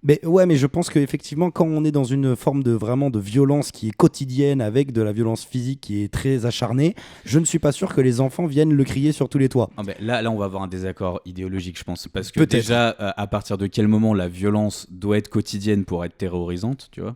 Mais ouais, mais je pense qu'effectivement, quand on est dans une forme de vraiment de violence qui est quotidienne avec de la violence physique qui est très acharnée, je ne suis pas sûr que les enfants viennent le crier sur tous les toits. Ah ben là, on va avoir un désaccord idéologique, je pense. Parce que Peut-être. déjà, à partir de quel moment la violence doit être quotidienne pour être terrorisante, tu vois ?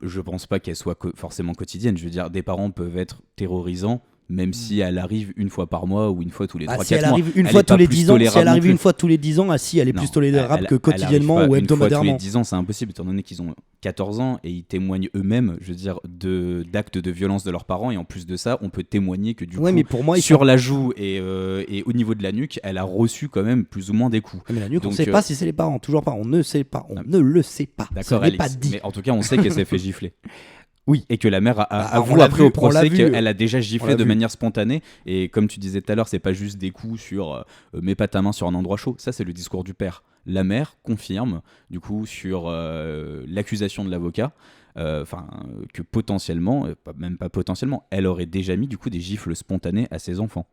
Je pense pas qu'elle soit forcément quotidienne. Je veux dire, des parents peuvent être terrorisants, même si elle arrive une fois par mois ou une fois tous les 3-4 mois. Si elle arrive une Elle fois est tous pas les plus 10 ans, si elle tolérable arrive non une plus. fois tous les 10 ans, si elle est plus tolérable que quotidiennement ou Une fois hebdomadairement. tous les 10 ans, c'est impossible, étant donné qu'ils ont 14 ans et ils témoignent eux-mêmes, je veux dire, d'actes de violence de leurs parents. Et en plus de ça, on peut témoigner que du coup, mais pour moi, sur la joue et au niveau de la nuque, elle a reçu quand même plus ou moins des coups. Mais la nuque, on ne Donc, sait pas si c'est les parents, toujours pas. On ne sait pas, on ne le sait pas. D'accord, Ce n'est pas Alex, dit. mais en tout cas, on sait qu'elle s'est fait gifler. Oui. Et que la mère on avoue l'a après vu, au on procès l'a vu. qu'elle a déjà On giflé l'a de vu. manière spontanée. Et comme tu disais tout à l'heure, c'est pas juste des coups sur mets pas ta main sur un endroit chaud. Ça, c'est le discours du père. La mère confirme, du coup, sur l'accusation de l'avocat, que potentiellement, même pas potentiellement, elle aurait déjà mis du coup des gifles spontanées à ses enfants.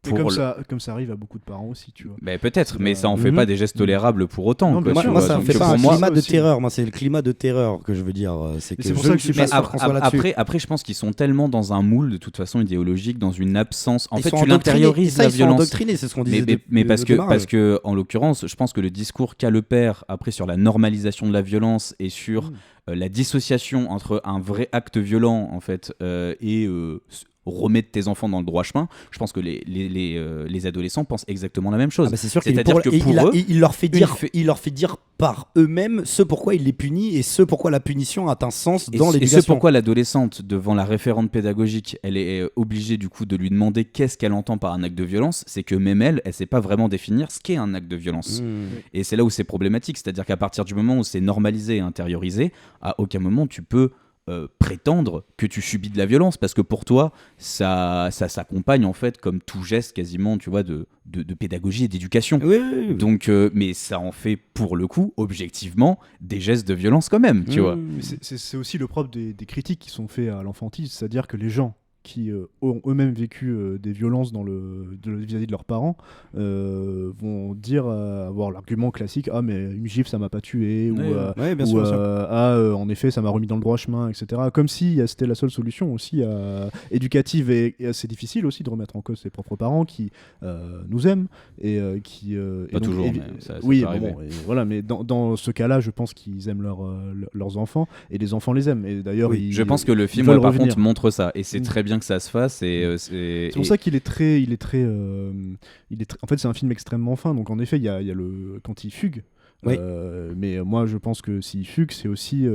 Et comme ça arrive à beaucoup de parents aussi, tu vois. Mais peut-être, mais ça en fait pas des gestes tolérables pour autant. Non, quoi, bien tu sûr, Moi, vois. ça me Donc, fait pas pour un moi, climat de aussi. terreur. Moi, c'est le climat de terreur que je veux dire. C'est que c'est pour je ça ne que suis je pas suis sûr qu'on soit là-dessus. après, je pense qu'ils sont tellement dans un moule de toute façon idéologique, dans une absence. En Ils fait, sont tu endoctrinés. l'intériorises Et ça, la ils sont violence. endoctrinés, c'est ce qu'on disait. Mais de parce démarrage. que en l'occurrence, je pense que le discours qu'a le père après sur la normalisation de la violence et sur la dissociation entre un vrai acte violent en fait et remettre tes enfants dans le droit chemin, je pense que les adolescents pensent exactement la même chose. Ah bah c'est sûr C'est-à-dire que pour eux, il leur fait dire par eux-mêmes ce pourquoi il les punit et ce pourquoi la punition a un sens dans et l'éducation. c'est pourquoi l'adolescente, devant la référente pédagogique, elle est obligée du coup de lui demander qu'est-ce qu'elle entend par un acte de violence. C'est que même elle sait pas vraiment définir ce qu'est un acte de violence. Et c'est là où c'est problématique, c'est-à-dire qu'à partir du moment où c'est normalisé et intériorisé, à aucun moment tu peux prétendre que tu subis de la violence, parce que pour toi ça s'accompagne en fait comme tout geste quasiment, tu vois, de pédagogie et d'éducation. Oui. Donc mais ça en fait pour le coup objectivement des gestes de violence quand même, tu vois. Mais c'est aussi le propre des critiques qui sont faits à l'enfantisme, c'est-à-dire que les gens qui ont eux-mêmes vécu des violences vis-à-vis de leurs parents vont dire, avoir l'argument classique, ah mais une gifle ça m'a pas tué, bien sûr. en effet ça m'a remis dans le droit chemin, etc. Comme si c'était la seule solution aussi éducative, et assez difficile aussi de remettre en cause ses propres parents qui nous aiment et qui Pas et donc, toujours, mais ça oui peut arriver. bon, et voilà, mais dans ce cas-là je pense qu'ils aiment leurs enfants, et les enfants les aiment, et d'ailleurs Je pense que le film veulent par revenir. contre montre ça, et c'est très bien que ça se fasse. C'est pour ça qu'il est très en fait c'est un film extrêmement fin, donc en effet il y a le quand il fugue. Oui. Mais moi je pense que s'il fugue, c'est aussi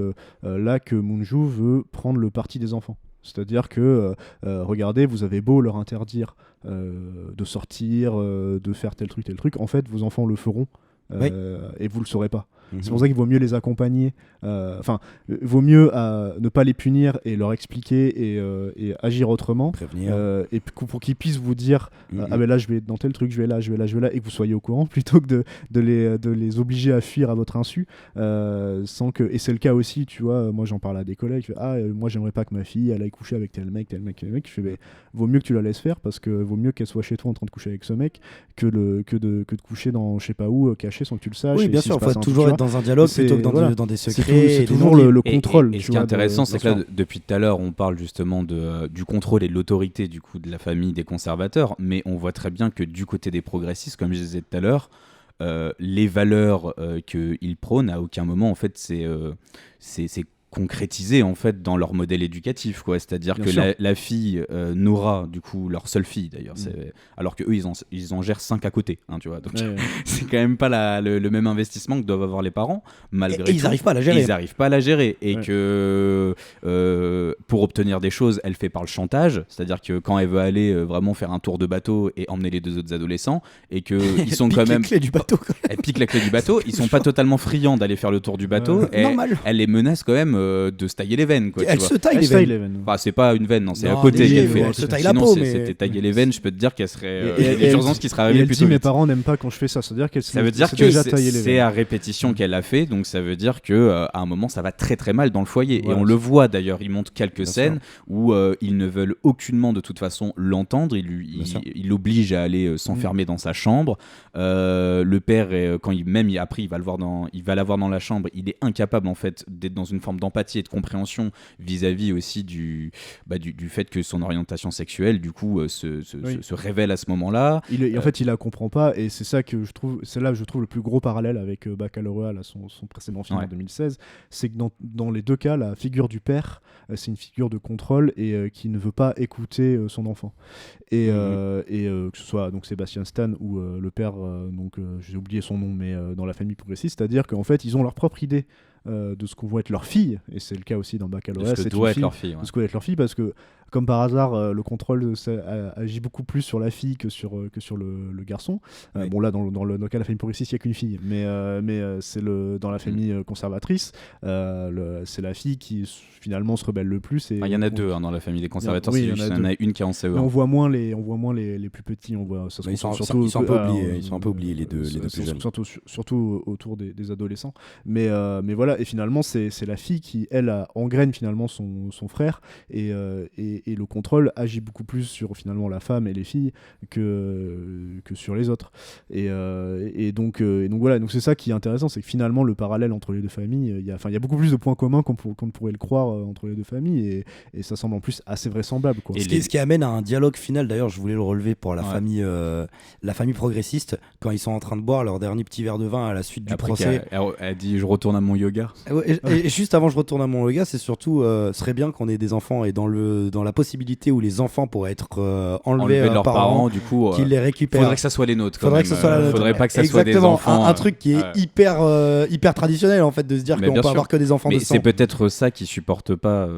là que Moonju veut prendre le parti des enfants. C'est-à-dire que, regardez, vous avez beau leur interdire de sortir, de faire tel truc, en fait vos enfants le feront. Et vous le saurez pas. C'est pour ça qu'il vaut mieux les accompagner, vaut mieux ne pas les punir et leur expliquer et agir autrement, et pour qu'ils puissent vous dire ah ben là je vais dans tel truc, je vais là, et que vous soyez au courant, plutôt que de les obliger à fuir à votre insu, sans que, et c'est le cas aussi, tu vois, moi j'en parle à des collègues, je fais, moi j'aimerais pas que ma fille elle aille coucher avec tel mec, je fais, vaut mieux que tu la laisses faire, parce que vaut mieux qu'elle soit chez toi en train de coucher avec ce mec que de coucher dans je sais pas où, caché sans que tu le saches. Oui, bien sûr, il faut toujours être dans un dialogue plutôt que dans des secrets. C'est toujours le contrôle. Et ce qui est intéressant, c'est que là, depuis tout à l'heure, on parle justement du contrôle et de l'autorité du coup de la famille des conservateurs, mais on voit très bien que du côté des progressistes, comme je disais tout à l'heure, les valeurs qu'ils prônent, à aucun moment en fait c'est concrétisé en fait dans leur modèle éducatif, quoi. C'est-à-dire Bien que sûr. la fille Nora, du coup leur seule fille d'ailleurs, alors que eux ils en gèrent 5 à côté, hein, tu vois, donc c'est quand même pas le même investissement que doivent avoir les parents, malgré tout. Ils n'arrivent pas à la gérer. Ils arrivent pas à la gérer, et que pour obtenir des choses, elle fait par le chantage, c'est-à-dire que quand elle veut aller vraiment faire un tour de bateau et emmener les deux autres adolescents, et que ils sont quand même, la clé du bateau. elle pique la clé du bateau, ils sont pas totalement friands d'aller faire le tour du bateau, et Normal. elle les menace quand même de se tailler les veines, quoi. Elle tu se vois. taille les veines. Enfin, c'est pas une veine, non, c'est Non, à côté léger, qu'elle mais fait. elle se taille la Sinon, peau, si mais- c'était tailler les veines, je peux te dire qu'elle serait Et une urgence qui serait et arrivée elle plus dit tôt. mes parents n'aiment pas quand je fais ça, c'est-à-dire qu'elle Ça veut dire s'est que déjà taillé les c'est veines. à répétition qu'elle a fait, donc ça veut dire que à un moment ça va très très mal dans le foyer. Voilà. Et on le voit d'ailleurs, il montre quelques Bien scènes où ils ne veulent aucunement de toute façon l'entendre, il l'oblige à aller s'enfermer dans sa chambre. Le père, quand après il va la voir dans la chambre, il est incapable en fait d'être dans une forme d'empathie et de compréhension vis-à-vis aussi du fait que son orientation sexuelle du coup se révèle à ce moment-là. En fait, il la comprend pas, et c'est ça que je trouve, c'est là que je trouve le plus gros parallèle avec Baccalauréat, là, son précédent film en 2016, c'est que dans les deux cas, la figure du père, c'est une figure de contrôle et qui ne veut pas écouter son enfant. Et que ce soit donc Sébastien Stan ou le père, j'ai oublié son nom, mais dans La Famille Progressiste, c'est-à-dire qu'en fait, ils ont leur propre idée de ce qu'on voit être leur fille, et c'est le cas aussi dans Baccalauréat. Ce que doit être leur fille. De ce que doit être leur fille, parce que comme par hasard, le contrôle agit beaucoup plus sur la fille que sur le garçon. Bon, là, dans le cas de La Famille Progressiste, il n'y a qu'une fille, mais c'est dans la famille conservatrice, c'est la fille qui finalement se rebelle le plus. Il y en a deux dans la famille des conservateurs, il y en a une qui est en CE1. Mais on voit moins les plus petits, on voit ça. Ils sont un peu oubliés, les deux plus jeunes. Surtout autour des adolescents. Mais voilà, et finalement, c'est la fille qui, elle, engraine finalement son frère, et le contrôle agit beaucoup plus sur finalement la femme et les filles que sur les autres. Et donc voilà, donc c'est ça qui est intéressant, c'est que finalement le parallèle entre les deux familles, il y a beaucoup plus de points communs qu'on ne pourrait le croire entre les deux familles, et ça semble en plus assez vraisemblable, quoi. Ce qui amène à un dialogue final, d'ailleurs je voulais le relever pour la famille progressiste, quand ils sont en train de boire leur dernier petit verre de vin à la suite du procès. Elle dit je retourne à mon yoga. Et juste avant je retourne à mon yoga, c'est surtout serait bien qu'on ait des enfants, et dans la possibilité où les enfants pourraient être enlevés de leurs parents, du coup qu'ils les récupèrent. Faudrait que ça soit les nôtres. Faudrait pas que ça soit des enfants. Un truc qui est hyper traditionnel, en fait, de se dire qu'on peut avoir que des enfants de sang. Mais c'est peut-être ça qui supporte pas,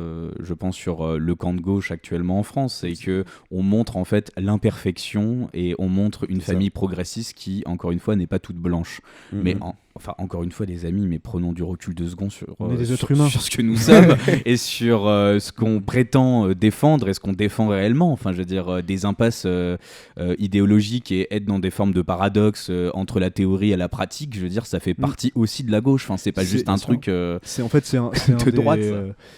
je pense, sur le camp de gauche actuellement en France, c'est que on montre en fait l'imperfection, et on montre une famille progressiste qui, encore une fois, n'est pas toute blanche. Mais encore une fois, les amis, mais prenons du recul 2 secondes sur ce que nous sommes et sur ce qu'on prétend défendre et ce qu'on défend réellement. Enfin, je veux dire, des impasses idéologiques et être dans des formes de paradoxes entre la théorie et la pratique, je veux dire, ça fait partie aussi de la gauche. Enfin, c'est pas juste un truc de droite.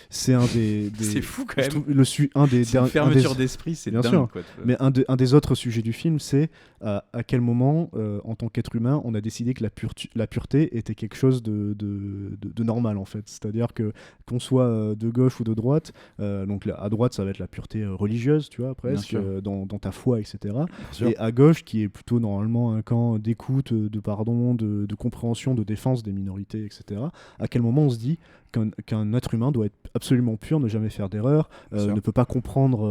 C'est un des c'est fou quand même. C'est une fermeture d'esprit, c'est bien dingue. Sûr. Quoi. Mais un des autres sujets du film, c'est à quel moment, en tant qu'être humain, on a décidé que la pureté était quelque chose de normal, en fait. C'est-à-dire qu'on soit de gauche ou de droite, donc à droite ça va être la pureté religieuse, tu vois, presque, dans ta foi, etc. Et à gauche, qui est plutôt normalement un camp d'écoute, de pardon, de compréhension, de défense des minorités, etc. À quel moment on se dit qu'un être humain doit être absolument pur, ne jamais faire d'erreur, ne peut pas comprendre...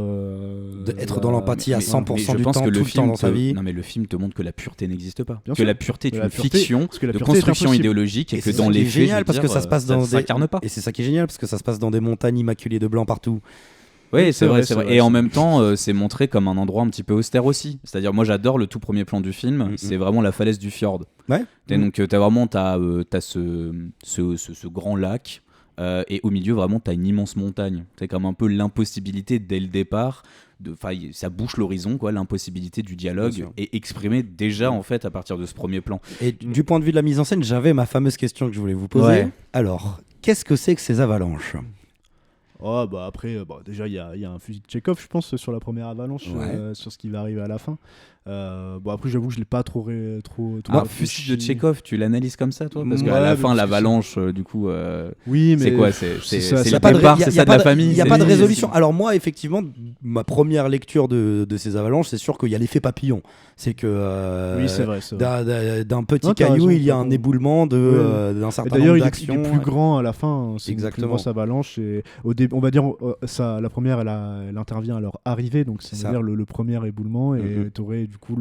être dans l'empathie à 100% du temps, tout le temps dans sa vie. Non, mais le film te montre que la pureté n'existe pas. Bien que sûr. La pureté est une fiction de construction idéologique, et que dans les faits, génial parce que ça se passe dans s'incarne pas. Et c'est ça qui est génial, parce que ça se passe dans des montagnes immaculées de blanc partout. Oui, c'est vrai. Et en même temps, c'est montré comme un endroit un petit peu austère aussi. C'est-à-dire, moi, j'adore le tout premier plan du film. C'est vraiment la falaise du fjord. Ouais. Donc, t'as ce grand lac. Et au milieu, vraiment, t'as une immense montagne. C'est comme un peu l'impossibilité dès le départ. Ça bouche l'horizon, quoi, l'impossibilité du dialogue est exprimée déjà en fait à partir de ce premier plan. Et du point de vue de la mise en scène, j'avais ma fameuse question que je voulais vous poser. Ouais. Alors, qu'est-ce que c'est que ces avalanches ? Après, déjà il y a un fusil de Tchekhov, je pense, sur la première avalanche, sur ce qui va arriver à la fin. Après, j'avoue que je l'ai pas trop fusil de Tchekhov, tu l'analyses comme ça, toi? Parce qu'à la fin, l'avalanche, du coup, oui, mais c'est quoi? C'est le départ, c'est ça de la famille. Il n'y a pas de résolution. Alors moi, effectivement, ma première lecture de ces avalanches, c'est sûr qu'il y a l'effet papillon. C'est que oui, c'est vrai. d'un petit caillou, il y a un éboulement d'un certain nombre d'actions. Il est plus grand à la fin. C'est exactement. Une plus grosse avalanche. Et on va dire, la première, elle intervient à leur arrivée, donc c'est dire le premier éboulement, et t'aurais du coup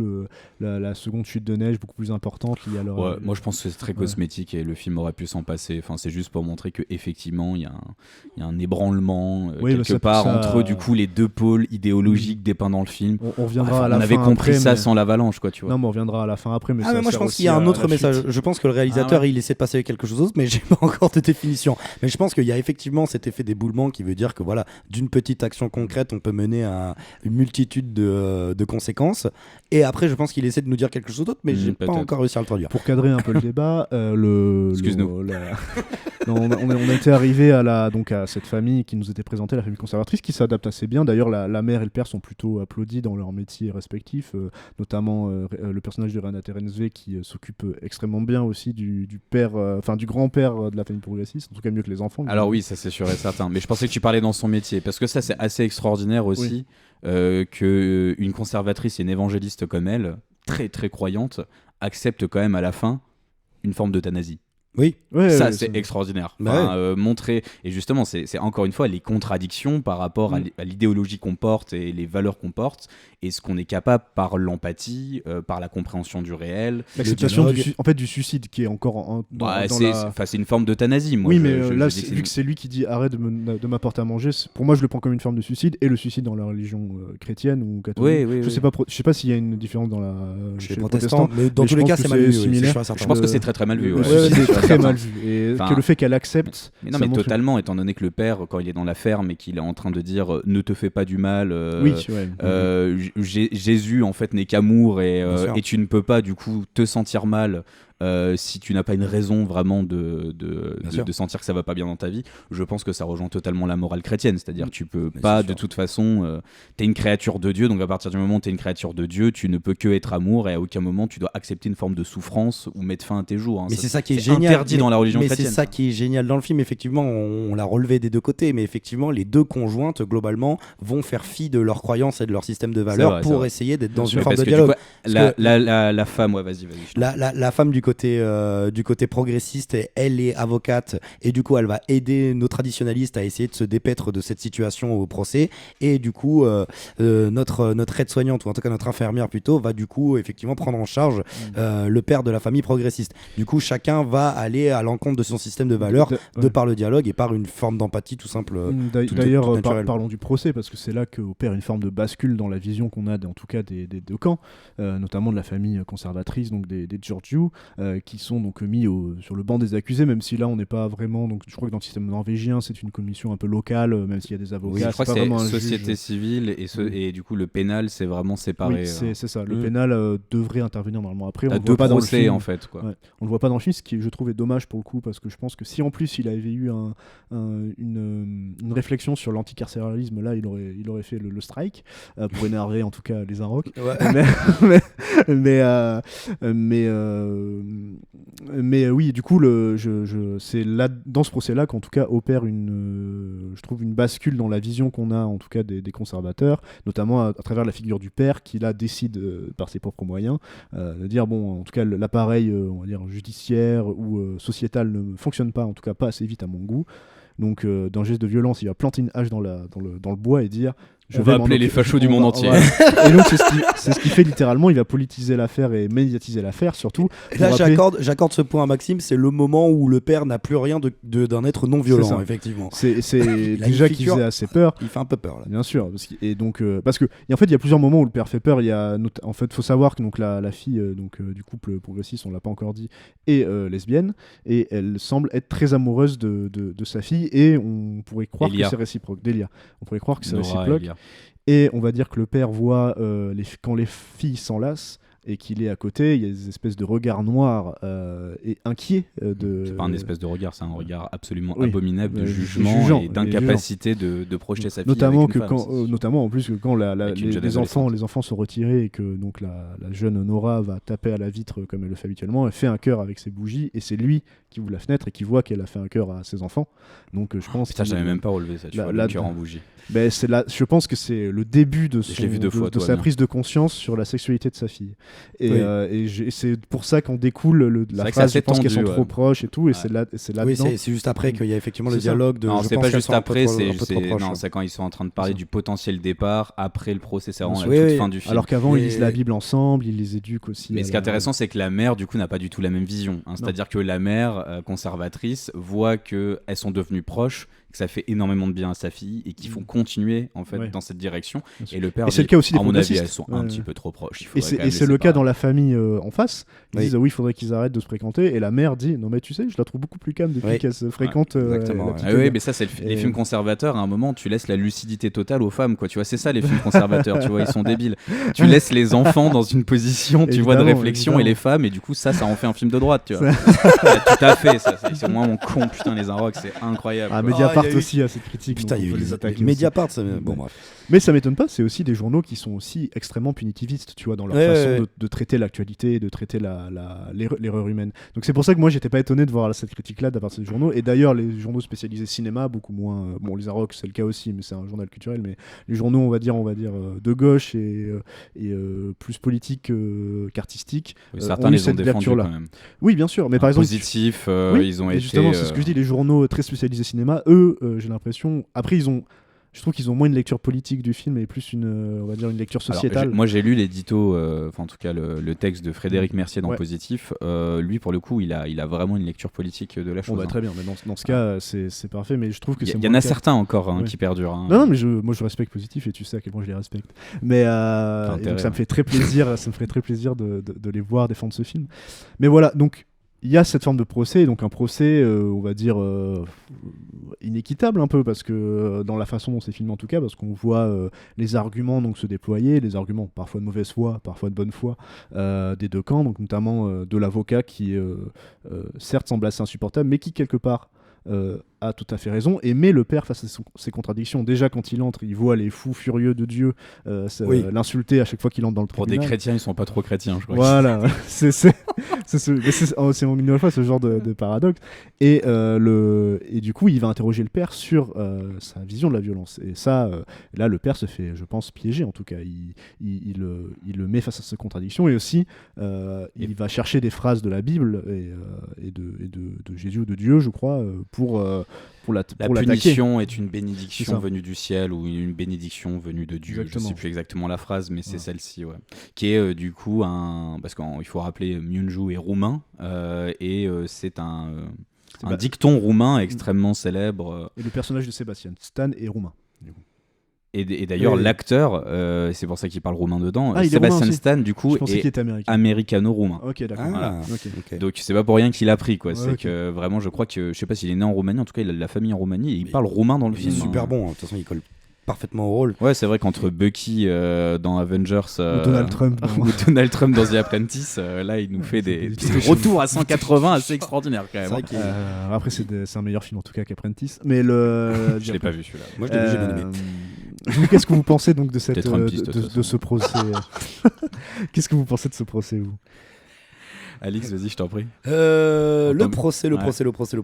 la seconde chute de neige beaucoup plus importante liée à leur... moi je pense que c'est très cosmétique, et le film aurait pu s'en passer. Enfin, c'est juste pour montrer qu'effectivement il y a un ébranlement quelque part entre du coup les deux pôles idéologiques dépeints dans le film. On reviendra à la fin. On avait compris après, ça sans l'avalanche, quoi, tu vois. Non, mais on reviendra à la fin après. Mais moi je pense qu'il y a un autre message. Je pense que le réalisateur il essaie de passer quelque chose d'autre, mais j'ai pas encore de définition. Mais je pense qu'il y a effectivement cet effet d'éboulement qui veut dire que voilà, d'une petite action concrète on peut mener à une multitude de conséquences. Et après je pense qu'il essaie de nous dire quelque chose d'autre, mais j'ai pas encore réussi à le traduire. Pour cadrer un peu le débat, excuse-nous. On était arrivé à cette famille qui nous était présentée, la famille conservatrice, qui s'adapte assez bien. D'ailleurs, la mère et le père sont plutôt applaudis dans leur métier respectif, notamment le personnage de Renate Reinsve qui s'occupe extrêmement bien aussi du père, du grand-père de la famille progressiste, en tout cas mieux que les enfants. Alors oui, ça c'est sûr et certain. Mais je pensais que tu parlais dans son métier, parce que ça c'est assez extraordinaire aussi, qu'une conservatrice et une évangéliste comme elle, très très croyante, accepte quand même à la fin une forme d'euthanasie. Oui, ça c'est extraordinaire. Montrer, et justement c'est encore une fois les contradictions par rapport à l'idéologie qu'on porte et les valeurs qu'on porte, et ce qu'on est capable par l'empathie, par la compréhension du réel. L'acceptation du suicide qui est encore c'est une forme d'euthanasie. Oui, mais vu que c'est lui qui dit arrête de m'apporter à manger, pour moi je le prends comme une forme de suicide, et le suicide dans la religion chrétienne ou catholique. Je sais pas s'il y a une différence dans chez les protestants, mais dans tous les cas c'est mal vu. Je pense que c'est très très mal vu. Très mal vu, et que le fait qu'elle accepte. Mais totalement, étant donné que le père, quand il est dans la ferme et qu'il est en train de dire ne te fais pas du mal, Jésus en fait n'est qu'amour, et tu ne peux pas du coup te sentir mal si tu n'as pas une raison vraiment de sentir que ça va pas bien dans ta vie. Je pense que ça rejoint totalement la morale chrétienne, c'est-à-dire tu peux pas de toute façon, t'es une créature de Dieu, donc à partir du moment où t'es une créature de Dieu, tu ne peux que être amour, et à aucun moment tu dois accepter une forme de souffrance ou mettre fin à tes jours. Mais c'est ça qui est génial, interdit dans la religion chrétienne. Mais c'est ça qui est génial dans le film, effectivement, on l'a relevé des deux côtés, mais effectivement les deux conjointes globalement vont faire fi de leurs croyances et de leur système de valeurs pour essayer d'être dans une forme de dialogue. La femme, vas-y. La femme du côté progressiste, elle est avocate, et du coup elle va aider nos traditionalistes à essayer de se dépaître de cette situation au procès, et du coup notre aide-soignante, ou en tout cas notre infirmière plutôt, va du coup effectivement prendre en charge le père de la famille progressiste. Du coup chacun va aller à l'encontre de son système de valeurs par le dialogue et par une forme d'empathie tout simple. D'ailleurs parlons du procès, parce que c'est là qu'opère une forme de bascule dans la vision qu'on a en tout cas des deux camps, notamment de la famille conservatrice, donc des Georgiou, qui sont donc mis sur le banc des accusés, même si là on n'est pas vraiment, donc je crois que dans le système norvégien c'est une commission un peu locale, même s'il y a des avocats. Oui, je crois que c'est société civile et du coup le pénal c'est vraiment séparé. Oui, c'est ça, le pénal devrait intervenir normalement après. On le voit pas dans le film en fait, quoi. On le voit pas dans le film, ce qui je trouve est dommage pour le coup, parce que je pense que si en plus il avait eu une réflexion sur l'anticarcéralisme, là il aurait fait le strike pour énerver en tout cas les Inrocks. Mais oui, du coup, c'est là, dans ce procès-là qu'en tout cas opère je trouve une bascule dans la vision qu'on a en tout cas des conservateurs, notamment à travers la figure du père qui là décide par ses propres moyens de dire bon, en tout cas l'appareil on va dire judiciaire ou sociétal ne fonctionne pas, en tout cas pas assez vite à mon goût. Donc d'un geste de violence, il va planter une hache dans le bois et dire on va appeler les fachos du monde entier. Et donc c'est ce qu'il fait littéralement, il va politiser l'affaire et médiatiser l'affaire surtout. Et là j'accorde ce point à Maxime, c'est le moment où le père n'a plus rien d'un être non violent, effectivement. C'est déjà qu'il faisait assez peur. Il fait un peu peur là. Bien sûr, parce que en fait il y a plusieurs moments où le père fait peur. En fait faut savoir que donc la fille du couple progressiste, on l'a pas encore dit, est lesbienne, et elle semble être très amoureuse de sa fille, et on pourrait croire que c'est réciproque. Delia. On pourrait croire que c'est réciproque. Et on va dire que le père voit quand les filles s'enlacent et qu'il est à côté, il y a des espèces de regards noirs et inquiets. C'est pas un espèce de regard, c'est un regard absolument abominable de jugement et d'incapacité de projeter sa fille notamment avec une femme. Notamment en plus que quand les enfants sont retirés et que donc la jeune Nora va taper à la vitre comme elle le fait habituellement, elle fait un cœur avec ses bougies, et c'est lui qui ouvre la fenêtre et qui voit qu'elle a fait un cœur à ses enfants. Donc je pense que j'avais même pas relevé ça, tu vois, le cœur en bougie. Je pense que c'est le début de sa prise de conscience sur la sexualité de sa fille. Et c'est pour ça qu'on découle la phrase, je pense qu'elles sont trop proches et tout, et c'est là oui, c'est juste après qu'il y a effectivement le dialogue de. Non, c'est pas juste après, c'est quand ils sont en train de parler du potentiel départ après le procès, c'est vraiment la toute fin du film. Alors qu'avant ils lisent la Bible ensemble, ils les éduquent aussi. Mais ce qui est intéressant, c'est que la mère du coup n'a pas du tout la même vision, c'est-à-dire que la mère conservatrice voit qu'elles sont devenues proches, que ça fait énormément de bien à sa fille et qu'il faut continuer en fait dans cette direction. Et le père, c'est le cas aussi des progressistes. À mon avis, elles sont un petit peu trop proches. Et c'est le cas dans la famille en face. Ils disent oui, il faudrait qu'ils arrêtent de se fréquenter. Et la mère dit non mais tu sais, je la trouve beaucoup plus calme depuis qu'elle se fréquente. Oui, mais ça c'est les films conservateurs. À un moment, tu laisses la lucidité totale aux femmes, quoi. Tu vois, c'est ça les films conservateurs. Tu vois, ils sont débiles. Tu laisses les enfants dans une position, tu vois, de réflexion, et les femmes, et du coup ça en fait un film de droite. Tu vois. Tout à fait. C'est moins mon con, putain, les Inrocks, c'est incroyable. Mediapart Mediapart il y a eu- aussi a cette critique. Putain, donc il y on a peut eu les attaquer les aussi. Mediapart, bon bref. Mais ça m'étonne pas, c'est aussi des journaux qui sont aussi extrêmement punitivistes, tu vois, dans leur façon de traiter l'actualité, de traiter l'erreur humaine. Donc c'est pour ça que moi j'étais pas étonné de voir cette critique-là de la part de ces journaux. Et d'ailleurs, les journaux spécialisés cinéma, beaucoup moins. Bon, les Arocs, c'est le cas aussi, mais c'est un journal culturel. Mais les journaux, on va dire de gauche et plus politiques qu'artistiques. Certains ont eu les ont cette défendus ouverture-là. quand même. Oui, bien sûr. Mais par exemple, positif, oui, ils ont et été. justement, c'est ce que je dis. Les journaux très spécialisés cinéma, eux, j'ai l'impression. Après, je trouve qu'ils ont moins une lecture politique du film et plus on va dire une lecture sociétale. Alors, moi j'ai lu l'édito, en tout cas le texte de Frédéric Mercier dans Ouais. Positif. Lui pour le coup il a vraiment une lecture politique de la chose. Bon, bah, très bien, mais dans ce cas c'est parfait, mais je trouve que c'est Il y en a certains encore qui perdurent. Hein. Non, mais moi je respecte Positif et tu sais à quel point je les respecte. Mais et donc ça me fait très plaisir, de les voir défendre ce film. Mais voilà, donc il y a cette forme de procès, donc un procès, on va dire, inéquitable un peu, parce que dans la façon dont c'est filmé en tout cas, parce qu'on voit les arguments donc, se déployer, les arguments parfois de mauvaise foi, parfois de bonne foi, des deux camps, donc notamment de l'avocat qui certes semble assez insupportable, mais qui quelque part a tout à fait raison et met le père face à ses contradictions. Déjà quand il entre, il voit les fous furieux de Dieu l'insulter à chaque fois qu'il entre dans le Pour tribunal. des chrétiens, ils sont pas trop chrétiens, je crois. Voilà, c'est en une nouvelle fois ce genre de paradoxe. Et du coup, il va interroger le père sur sa vision de la violence. Et ça, là, le père se fait, je pense, piéger. En tout cas, il le met face à ses contradictions. Et aussi, il va chercher des phrases de la Bible et de Jésus ou de Dieu, je crois, pour la l'attaquer. punition est une bénédiction C'est ça. venue du ciel ou une bénédiction venue de Dieu. Exactement. Je sais plus exactement la phrase, mais c'est celle-ci, ouais. Qui est du coup parce qu'il faut rappeler Myunju est roumain et c'est un dicton roumain extrêmement célèbre. Et le personnage de Sébastien Stan est roumain. Du coup. Et d'ailleurs, l'acteur, c'est pour ça qu'il parle roumain dedans, il est Sébastien roumain aussi. Stan, du coup, Je pensais qu'il est était américain. américano-roumain. Ok, d'accord. Voilà. Ok. Donc c'est pas pour rien qu'il a pris, quoi. Ouais, C'est ok. que vraiment, je crois que, je sais pas s'il est né en Roumanie, en tout cas, il a de la famille en Roumanie et il parle roumain dans le Il est film. super bon, de toute façon il colle parfaitement au rôle. Ouais, c'est vrai qu'entre Bucky dans Avengers Ou Donald Trump dans- ou Donald Trump dans The Apprentice, là il nous fait des retours à 180 assez extraordinaires quand même. C'est vrai qu'il- Après, c'est un meilleur film en tout cas qu'Apprentice. Mais le. Je l'ai pas vu celui-là. Moi je l'ai vu, j'ai bien aimé. Vous, qu'est-ce que vous pensez donc de cette T'es trumpiste, de toute de façon. ce procès Qu'est-ce que vous pensez de ce procès, vous Alix, vas-y, je t'en prie. Le procès.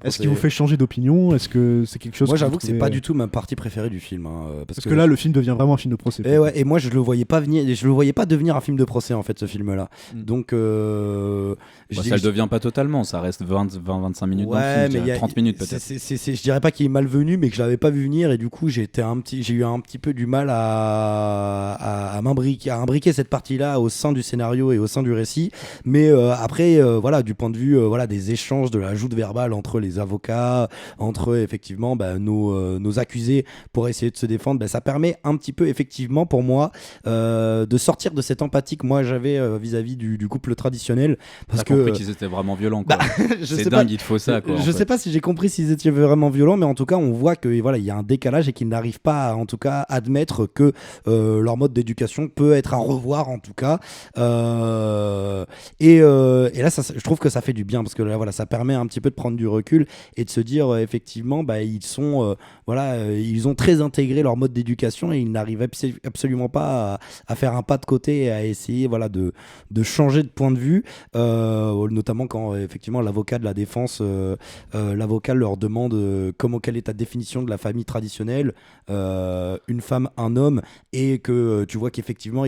Est-ce qu'il vous fait changer d'opinion? Est-ce que c'est quelque chose Moi que j'avoue vous que c'est trouvez- pas du tout ma partie préférée du film. Parce que là, le film devient vraiment un film de procès. Et moi je le voyais pas devenir un film de procès en fait ce film là. Donc Ça le devient pas totalement, ça reste 20-25 minutes dans le film, je dirais 30 minutes peut-être. Je dirais pas qu'il est malvenu, mais que je l'avais pas vu venir et du coup j'ai eu un petit peu du mal à imbriquer cette partie-là au sein du scénario et au sein du récit. Mais après, voilà, du point de vue des échanges, de la joute verbale entre les avocats, entre effectivement nos accusés pour essayer de se défendre, ça permet un petit peu effectivement pour moi de sortir de cette empathie que moi j'avais vis-à-vis du couple traditionnel. Parce T'as compris qu'ils étaient vraiment violents, quoi. C'est dingue, il te faut ça, quoi. Je sais pas si j'ai compris s'ils étaient vraiment violents, mais en tout cas, on voit que il y a un décalage et qu'ils n'arrivent pas à, en tout cas, admettre que leur mode d'éducation peut être à revoir, en tout cas. Et là, je trouve que ça fait du bien parce que là, ça permet un petit peu de prendre du recul et de se dire effectivement, ils ont très intégré leur mode d'éducation et ils n'arrivent absolument pas à faire un pas de côté et à essayer de changer de point de vue, notamment quand effectivement l'avocat de la défense, l'avocat leur demande quelle est ta définition de la famille traditionnelle, une femme, un homme, et que tu vois qu'effectivement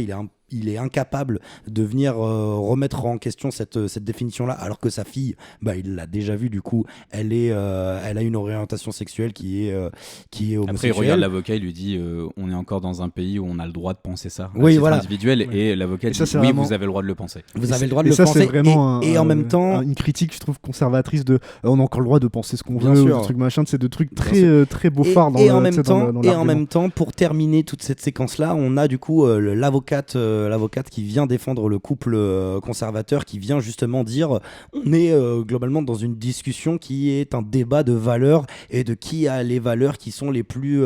il est incapable de venir remettre en question cette définition-là, alors que sa fille, il l'a déjà vu, du coup, elle a une orientation sexuelle qui est homosexuelle. Après, il regarde l'avocat, il lui dit on est encore dans un pays où on a le droit de penser ça, oui, c'est voilà. individuel, Ouais. Et l'avocat dit oui, vous avez le droit de le penser. Vous avez le droit de le ça, penser, c'est vraiment et en même temps une critique, je trouve, conservatrice de on a encore le droit de penser ce qu'on Bien veut, sûr. ou des trucs machin, c'est de trucs Bien très très beaufards en même temps, pour terminer toute cette séquence-là, on a du coup l'avocate l'avocate qui vient défendre le couple conservateur, qui vient justement dire on est globalement dans une discussion qui est un débat de valeurs et de qui a les valeurs qui sont les plus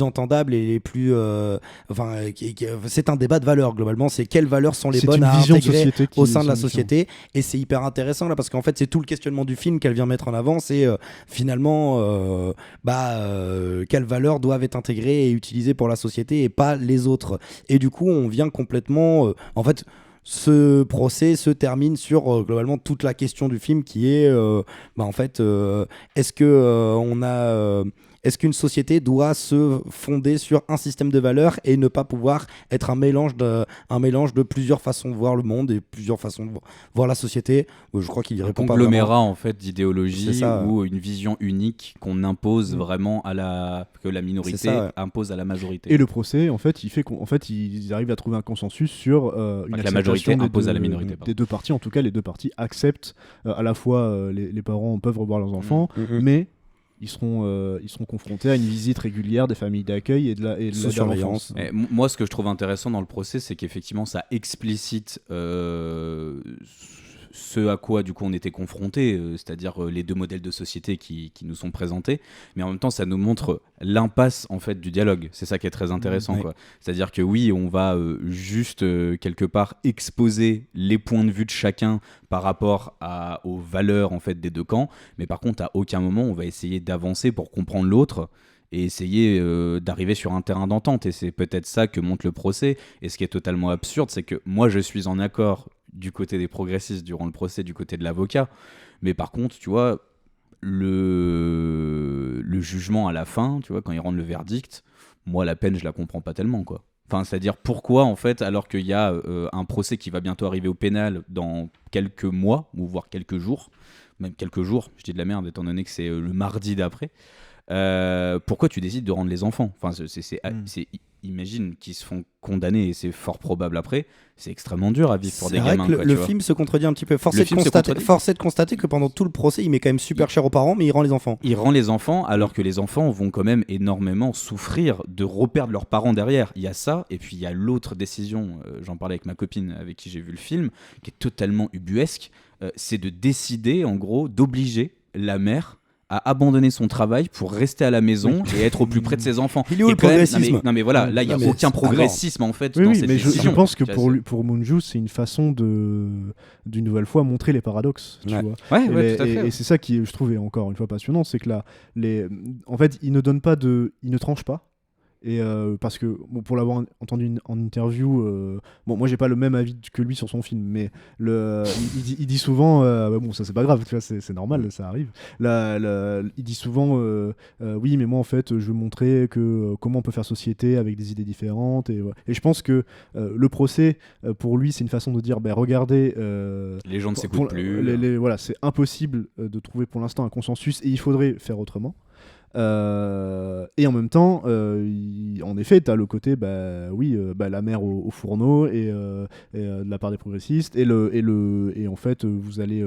entendables et les plus c'est un débat de valeurs globalement, c'est quelles valeurs sont les bonnes à intégrer au sein de la société, et c'est hyper intéressant là parce qu'en fait c'est tout le questionnement du film qu'elle vient mettre en avant, c'est finalement quelles valeurs doivent être intégrées et utilisées pour la société et pas les autres, et du coup on vient complètement en fait ce procès se termine sur globalement toute la question du film qui est est-ce qu'une société doit se fonder sur un système de valeurs et ne pas pouvoir être un mélange de plusieurs façons de voir le monde et plusieurs façons de voir la société. Je crois qu'il y répond pas vraiment. Un conglomérat en fait d'idéologie ou une vision unique qu'on impose vraiment que la minorité impose à la majorité. Et le procès, en fait, il fait ils arrivent à trouver un consensus sur une acceptation la majorité impose à la minorité. Des deux parties, en tout cas, les deux parties acceptent à la fois les parents peuvent revoir leurs enfants, mais ils seront confrontés à une visite régulière des familles d'accueil et de la surveillance. Moi, ce que je trouve intéressant dans le procès, c'est qu'effectivement, ça explicite ce à quoi du coup on était confrontés, c'est-à-dire les deux modèles de société qui nous sont présentés, mais en même temps ça nous montre l'impasse en fait du dialogue. C'est ça qui est très intéressant, quoi. C'est-à-dire que oui, on va juste quelque part exposer les points de vue de chacun par rapport aux valeurs en fait des deux camps, mais par contre à aucun moment on va essayer d'avancer pour comprendre l'autre et essayer d'arriver sur un terrain d'entente, et c'est peut-être ça que montre le procès. Et ce qui est totalement absurde, c'est que moi je suis en accord du côté des progressistes durant le procès, du côté de l'avocat, mais par contre, tu vois, le jugement à la fin, tu vois, quand ils rendent le verdict, moi la peine je la comprends pas tellement, quoi. Enfin, c'est-à-dire pourquoi en fait, alors qu'il y a un procès qui va bientôt arriver au pénal dans quelques mois, ou voire quelques jours, même quelques jours, je dis de la merde étant donné que c'est le mardi d'après, pourquoi tu décides de rendre les enfants? Enfin, imagine qu'ils se font condamner, et c'est fort probable après, c'est extrêmement dur à vivre pour des gamins. C'est vrai que le film se contredit un petit peu. Force est de constater que pendant tout le procès, il met quand même super cher aux parents, mais il rend les enfants. Il rend les enfants, alors que les enfants vont quand même énormément souffrir de reperdre leurs parents derrière. Il y a ça, et puis il y a l'autre décision, j'en parlais avec ma copine avec qui j'ai vu le film, qui est totalement ubuesque, c'est de décider, en gros, d'obliger la mère à abandonner son travail pour rester à la maison et être au plus près de ses enfants. Il est où le progressisme? Non mais voilà, là il n'y a aucun progressisme en fait dans cette mais décision. Je pense que pour Moonju, c'est une façon d'une nouvelle fois montrer les paradoxes, tu vois. Tout à fait. Et c'est ça qui, je trouvais encore une fois passionnant, c'est que là, en fait, il ne tranche pas. Et parce que pour l'avoir entendu en interview, moi j'ai pas le même avis que lui sur son film, mais il dit souvent bon, ça c'est pas grave, tu vois, c'est normal, ça arrive. Il dit souvent oui, mais moi en fait je veux montrer comment on peut faire société avec des idées différentes, et je pense que le procès pour lui c'est une façon de dire regardez, les gens ne s'écoutent plus, voilà, c'est impossible de trouver pour l'instant un consensus et il faudrait faire autrement. Et en même temps, en effet, tu as le côté la mère au fourneau et de la part des progressistes et en fait vous allez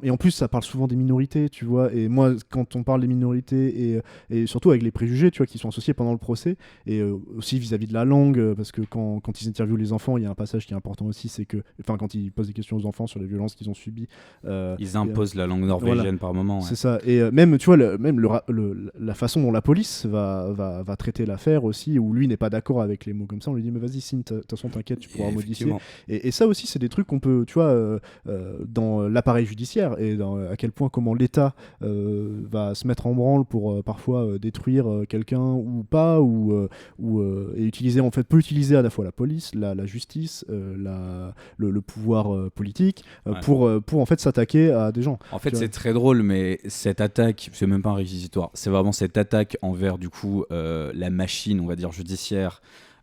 et en plus ça parle souvent des minorités, tu vois, et moi quand on parle des minorités et surtout avec les préjugés, tu vois, qui sont associés pendant le procès, et aussi vis-à-vis de la langue, parce que quand ils interviewent les enfants, il y a un passage qui est important aussi, c'est que quand ils posent des questions aux enfants sur les violences qu'ils ont subies, ils imposent la langue norvégienne par moment, c'est ça, et même tu vois la façon dont la police va traiter l'affaire aussi, où lui n'est pas d'accord avec les mots comme ça, on lui dit mais vas-y Sine, de toute façon t'inquiète, tu pourras modifier, et ça aussi c'est des trucs qu'on peut, tu vois, dans l'appareil judiciaire, et à quel point comment l'État va se mettre en branle pour parfois détruire quelqu'un ou pas, et utiliser, en fait peut utiliser à la fois la police, la justice, le pouvoir politique pour en fait s'attaquer à des gens. En fait c'est très drôle, mais cette attaque, c'est même pas un réquisitoire, c'est vraiment cette attaque envers du coup la machine, on va dire judiciaire,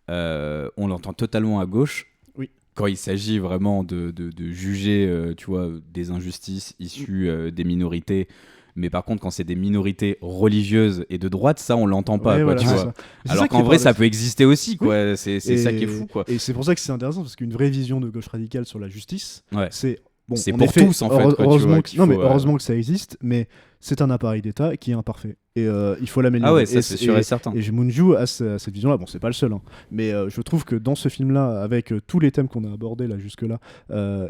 on l'entend totalement à gauche. Oui. Quand il s'agit vraiment de juger tu vois, des injustices issues des minorités, mais par contre quand c'est des minorités religieuses et de droite, ça on l'entend pas, tu vois. Alors qu'en vrai ça peut exister aussi, quoi. Oui. C'est ça qui est fou, quoi. Et c'est pour ça que c'est intéressant, parce qu'une vraie vision de gauche radicale sur la justice, c'est bon, c'est en pour effet, tous, en fait, quoi, tu heureusement, vois, que, qu'il non, mais faut, heureusement que ça existe, mais c'est un appareil d'État qui est imparfait. Et il faut l'améliorer. Ah ouais, ça, c'est sûr et certain. Et Munju a cette vision-là. Bon, c'est pas le seul, hein, mais je trouve que dans ce film-là, avec tous les thèmes qu'on a abordés là jusque-là,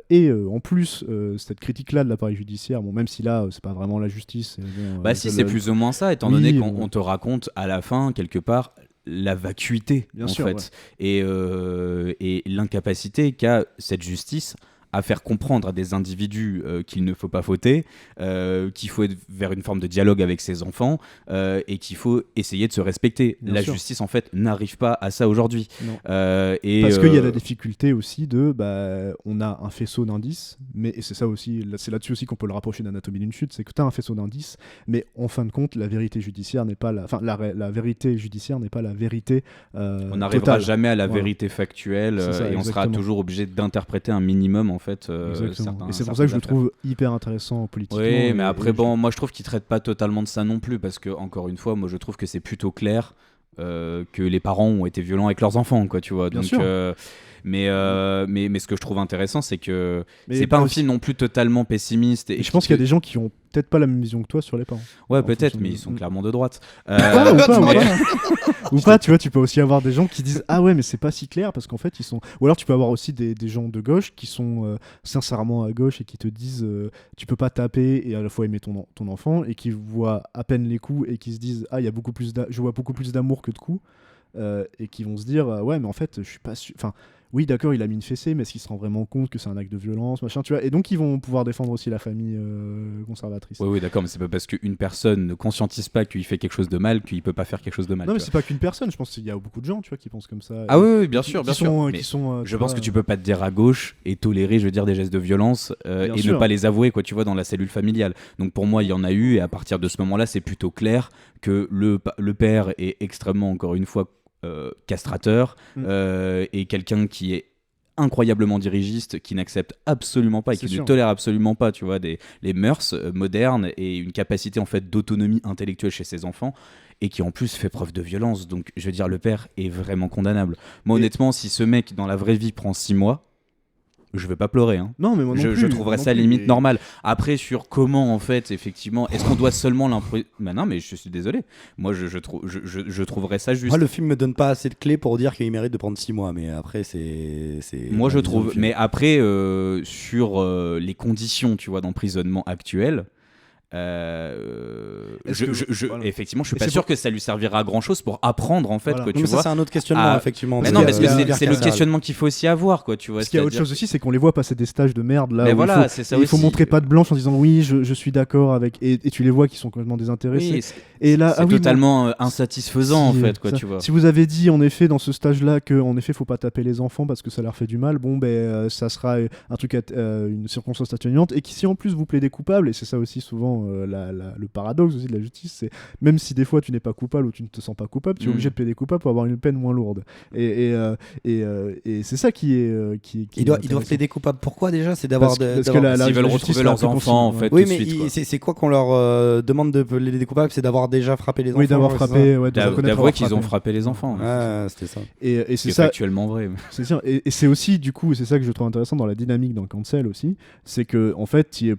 et en plus cette critique-là de l'appareil judiciaire, bon, même si là, c'est pas vraiment la justice. Bah si, c'est plus ou moins ça, étant donné qu'on te raconte à la fin, quelque part, la vacuité, Bien en sûr, fait, et l'incapacité qu'a cette justice à faire comprendre à des individus qu'il ne faut pas fauter, qu'il faut être vers une forme de dialogue avec ses enfants, et qu'il faut essayer de se respecter. Bien la sûr. justice, en fait, n'arrive pas à ça aujourd'hui. Parce qu'il y a la difficulté aussi de, on a un faisceau d'indices, mais et c'est ça aussi, c'est là-dessus aussi qu'on peut le rapprocher d'Anatomie d'une chute, c'est que tu as un faisceau d'indices, mais en fin de compte, la vérité judiciaire n'est pas la vérité judiciaire n'est pas la vérité. On n'arrivera jamais à la vérité factuelle, ça, et on sera toujours obligé d'interpréter un minimum, en fait. Et c'est pour ça que je le trouve hyper intéressant politiquement. Oui, mais après, moi je trouve qu'il traite pas totalement de ça non plus, parce que, encore une fois, moi je trouve que c'est plutôt clair que les parents ont été violents avec leurs enfants, quoi, tu vois. Bien Donc, sûr. mais ce que je trouve intéressant, c'est que c'est pas pas un aussi- film non plus totalement pessimiste. Et je pense qu'il y a des gens qui ont peut-être pas la même vision que toi sur les parents. Ouais, En peut-être, fonction mais de- ils sont clairement de droite. Ou pas, tu vois, tu peux aussi avoir des gens qui disent ah ouais, mais c'est pas si clair parce qu'en fait ils sont. Ou alors tu peux avoir aussi des gens de gauche qui sont sincèrement à gauche et qui te disent tu peux pas taper et à la fois aimer ton enfant, et qui voient à peine les coups et qui se disent ah il y a je vois beaucoup plus d'amour que de coups, et qui vont se dire ouais mais en fait je suis pas sûr. Enfin oui d'accord il a mis une fessée, mais est-ce qu'il se rend vraiment compte que c'est un acte de violence machin, tu vois, et donc ils vont pouvoir défendre aussi la famille conservatrice. Oui, d'accord, mais c'est pas parce qu'une personne ne conscientise pas qu'il fait quelque chose de mal qu'il peut pas faire quelque chose de mal. Non mais tu c'est pas qu'une personne, je pense qu'il y a beaucoup de gens tu vois qui pensent comme ça. Ah oui, bien qui- sûr, qui bien sûr. sont, Mais qui sont, je pense que tu peux pas te dire à gauche et tolérer, je veux dire, des gestes de violence Bien et sûr. ne pas les avouer, quoi, tu vois, dans la cellule familiale. Donc pour moi, il y en a eu, et à partir de ce moment-là, c'est plutôt clair que le père est extrêmement, encore une fois, castrateur, et quelqu'un qui est incroyablement dirigiste, qui n'accepte absolument pas et C'est qui sûr. ne tolère absolument pas, tu vois, les mœurs modernes et une capacité en fait d'autonomie intellectuelle chez ses enfants, et qui en plus fait preuve de violence. Donc je veux dire, le père est vraiment condamnable. Moi honnêtement, si ce mec dans la vraie vie prend 6 mois, je vais pas pleurer, hein. Non, mais moi non je plus, trouverais moi ça non plus, limite mais- normal. Après, sur comment, en fait, effectivement, est-ce qu'on doit seulement bah non, mais je suis désolé. Moi, je trouverais ça juste. Moi, le film me donne pas assez de clés pour dire qu'il mérite de prendre 6 mois, mais après, c'est. Moi, ma je vision trouve. du film. Mais après, sur les conditions, tu vois, d'emprisonnement actuelles. Effectivement, je suis Mais pas c'est sûr pour- que ça lui servira à grand chose pour apprendre, en fait, Voilà. quoi, Non, tu mais ça, vois. c'est un autre questionnement, effectivement, Mais parce non, qu'il parce y a- que il y a c'est le carcéral. questionnement qu'il faut aussi avoir, quoi, tu vois. Parce qu'il y a autre c'est-à-dire- chose aussi, c'est qu'on les voit passer des stages de merde là Mais où voilà, il c'est ça faut aussi. montrer patte blanche en disant oui, je suis d'accord avec, et tu les vois qui sont complètement désintéressés. Oui, et là, c'est ah oui, totalement bon, insatisfaisant, en si, fait, quoi, ça. tu vois. Si vous avez dit en effet dans ce stage-là que en effet faut pas taper les enfants parce que ça leur fait du mal, bon ça sera un truc une circonstance atténuante, et qui si en plus vous plaidez coupable, et c'est ça aussi souvent le paradoxe aussi de la justice, c'est même si des fois tu n'es pas coupable ou tu ne te sens pas coupable, tu es obligé de plaider coupable pour avoir une peine moins lourde. Et c'est ça qui est Ils doivent plaider coupable. Pourquoi déjà? C'est d'avoir. Parce que la S'ils veulent justice retrouver l'a leurs fait enfants, en possible, fait, Oui, tout de mais suite, quoi. c'est quoi qu'on leur demande de plaider coupable? C'est d'avoir déjà frappé les enfants. Oui, d'avoir c'est frappé, ça ouais, de reconnaître D'avouer avoir qu'ils ont frappé. frappé les enfants. Ouais, c'était ça. Et Ce qui c'est est ça. factuellement vrai. C'est sûr. Et c'est aussi, du coup, c'est ça que je trouve intéressant dans la dynamique dans Cancel aussi, c'est que en fait, tu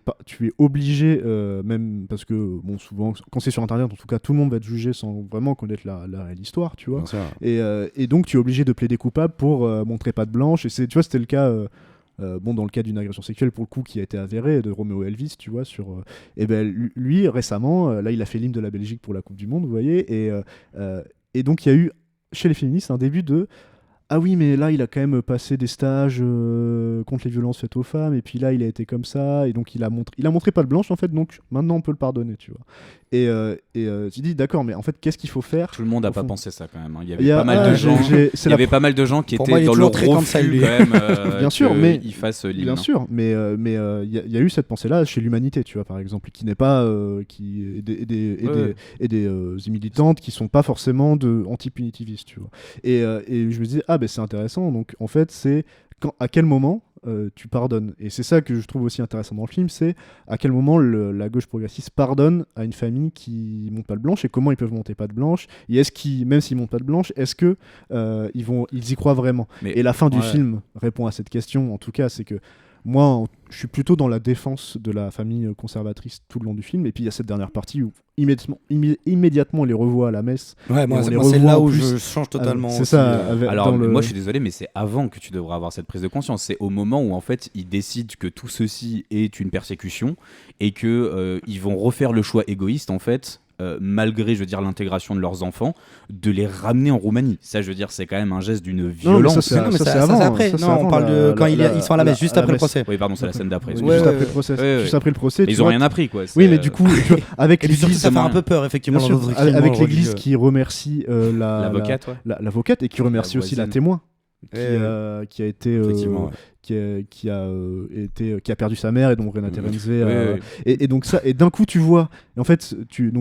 es obligé, même parce que, bon, souvent, quand c'est sur Internet, en tout cas, tout le monde va te juger sans vraiment connaître la réelle histoire, tu vois. Bien sûr. Et donc, tu es obligé de plaider coupable pour montrer patte blanche. Et tu vois, c'était le cas. Dans le cas d'une agression sexuelle pour le coup qui a été avérée de Roméo Elvis, tu vois, et ben lui récemment, là il a fait l'hymne de la Belgique pour la Coupe du Monde, vous voyez, et donc il y a eu chez les féministes un début de ah oui mais là il a quand même passé des stages contre les violences faites aux femmes, et puis là il a été comme ça, et donc il a montré patte blanche en fait, donc maintenant on peut le pardonner, tu vois. Et tu dis d'accord, mais en fait qu'est-ce qu'il faut faire? Tout le monde n'a au pas fond pensé ça quand même, hein. Il y avait pas mal de gens. Il y avait pas mal de gens qui Pour moi, étaient il est dans le toujours très cancel, refus lui. quand même. Bien sûr, mais il fasse l'hymne. bien sûr, mais il y a eu cette pensée-là chez l'humanité, tu vois, par exemple, qui n'est pas et des militantes qui sont pas forcément anti-punitivistes, tu vois. Et je me disais ah ben c'est intéressant, donc en fait c'est à quel moment tu pardonnes, et c'est ça que je trouve aussi intéressant dans le film, c'est à quel moment la gauche progressiste pardonne à une famille qui monte pas de blanche, et comment ils peuvent monter pas de blanche, et est-ce qu'ils, même s'ils montent pas de blanche, est-ce que ils y croient vraiment? Et la fin du film répond à cette question, en tout cas, c'est que moi, je suis plutôt dans la défense de la famille conservatrice tout le long du film. Et puis il y a cette dernière partie où immédiatement on les revoit à la messe. Ouais, moi, Et on les c'est revoit là en où plus je change totalement. c'est aussi, ça. Alors, moi, je suis désolé, mais c'est avant que tu devrais avoir cette prise de conscience. C'est au moment où, en fait, ils décident que tout ceci est une persécution et que ils vont refaire le choix égoïste, en fait, malgré, je veux dire, l'intégration de leurs enfants, de les ramener en Roumanie. Ça, je veux dire, c'est quand même un geste d'une violence. ça, c'est avant. après. Ça, c'est Non, on avant parle de quand ils sont à la messe, juste après le procès. Oui, pardon, c'est la scène d'après. Juste après le procès. Juste après le procès. Mais ils ont rien appris, quoi. Oui, mais du coup, tu vois, avec Et puis surtout, l'église, ça fait un peu peur, effectivement. bien sûr, dans notre avec climat l'église religieux. qui remercie l'avocate, ouais. l'avocate et qui remercie aussi la voisine. témoin. Ouais. Qui a été Effectivement, qui a perdu sa mère et dont Renate Renze Ouais. et donc ça, et d'un coup tu vois, et en fait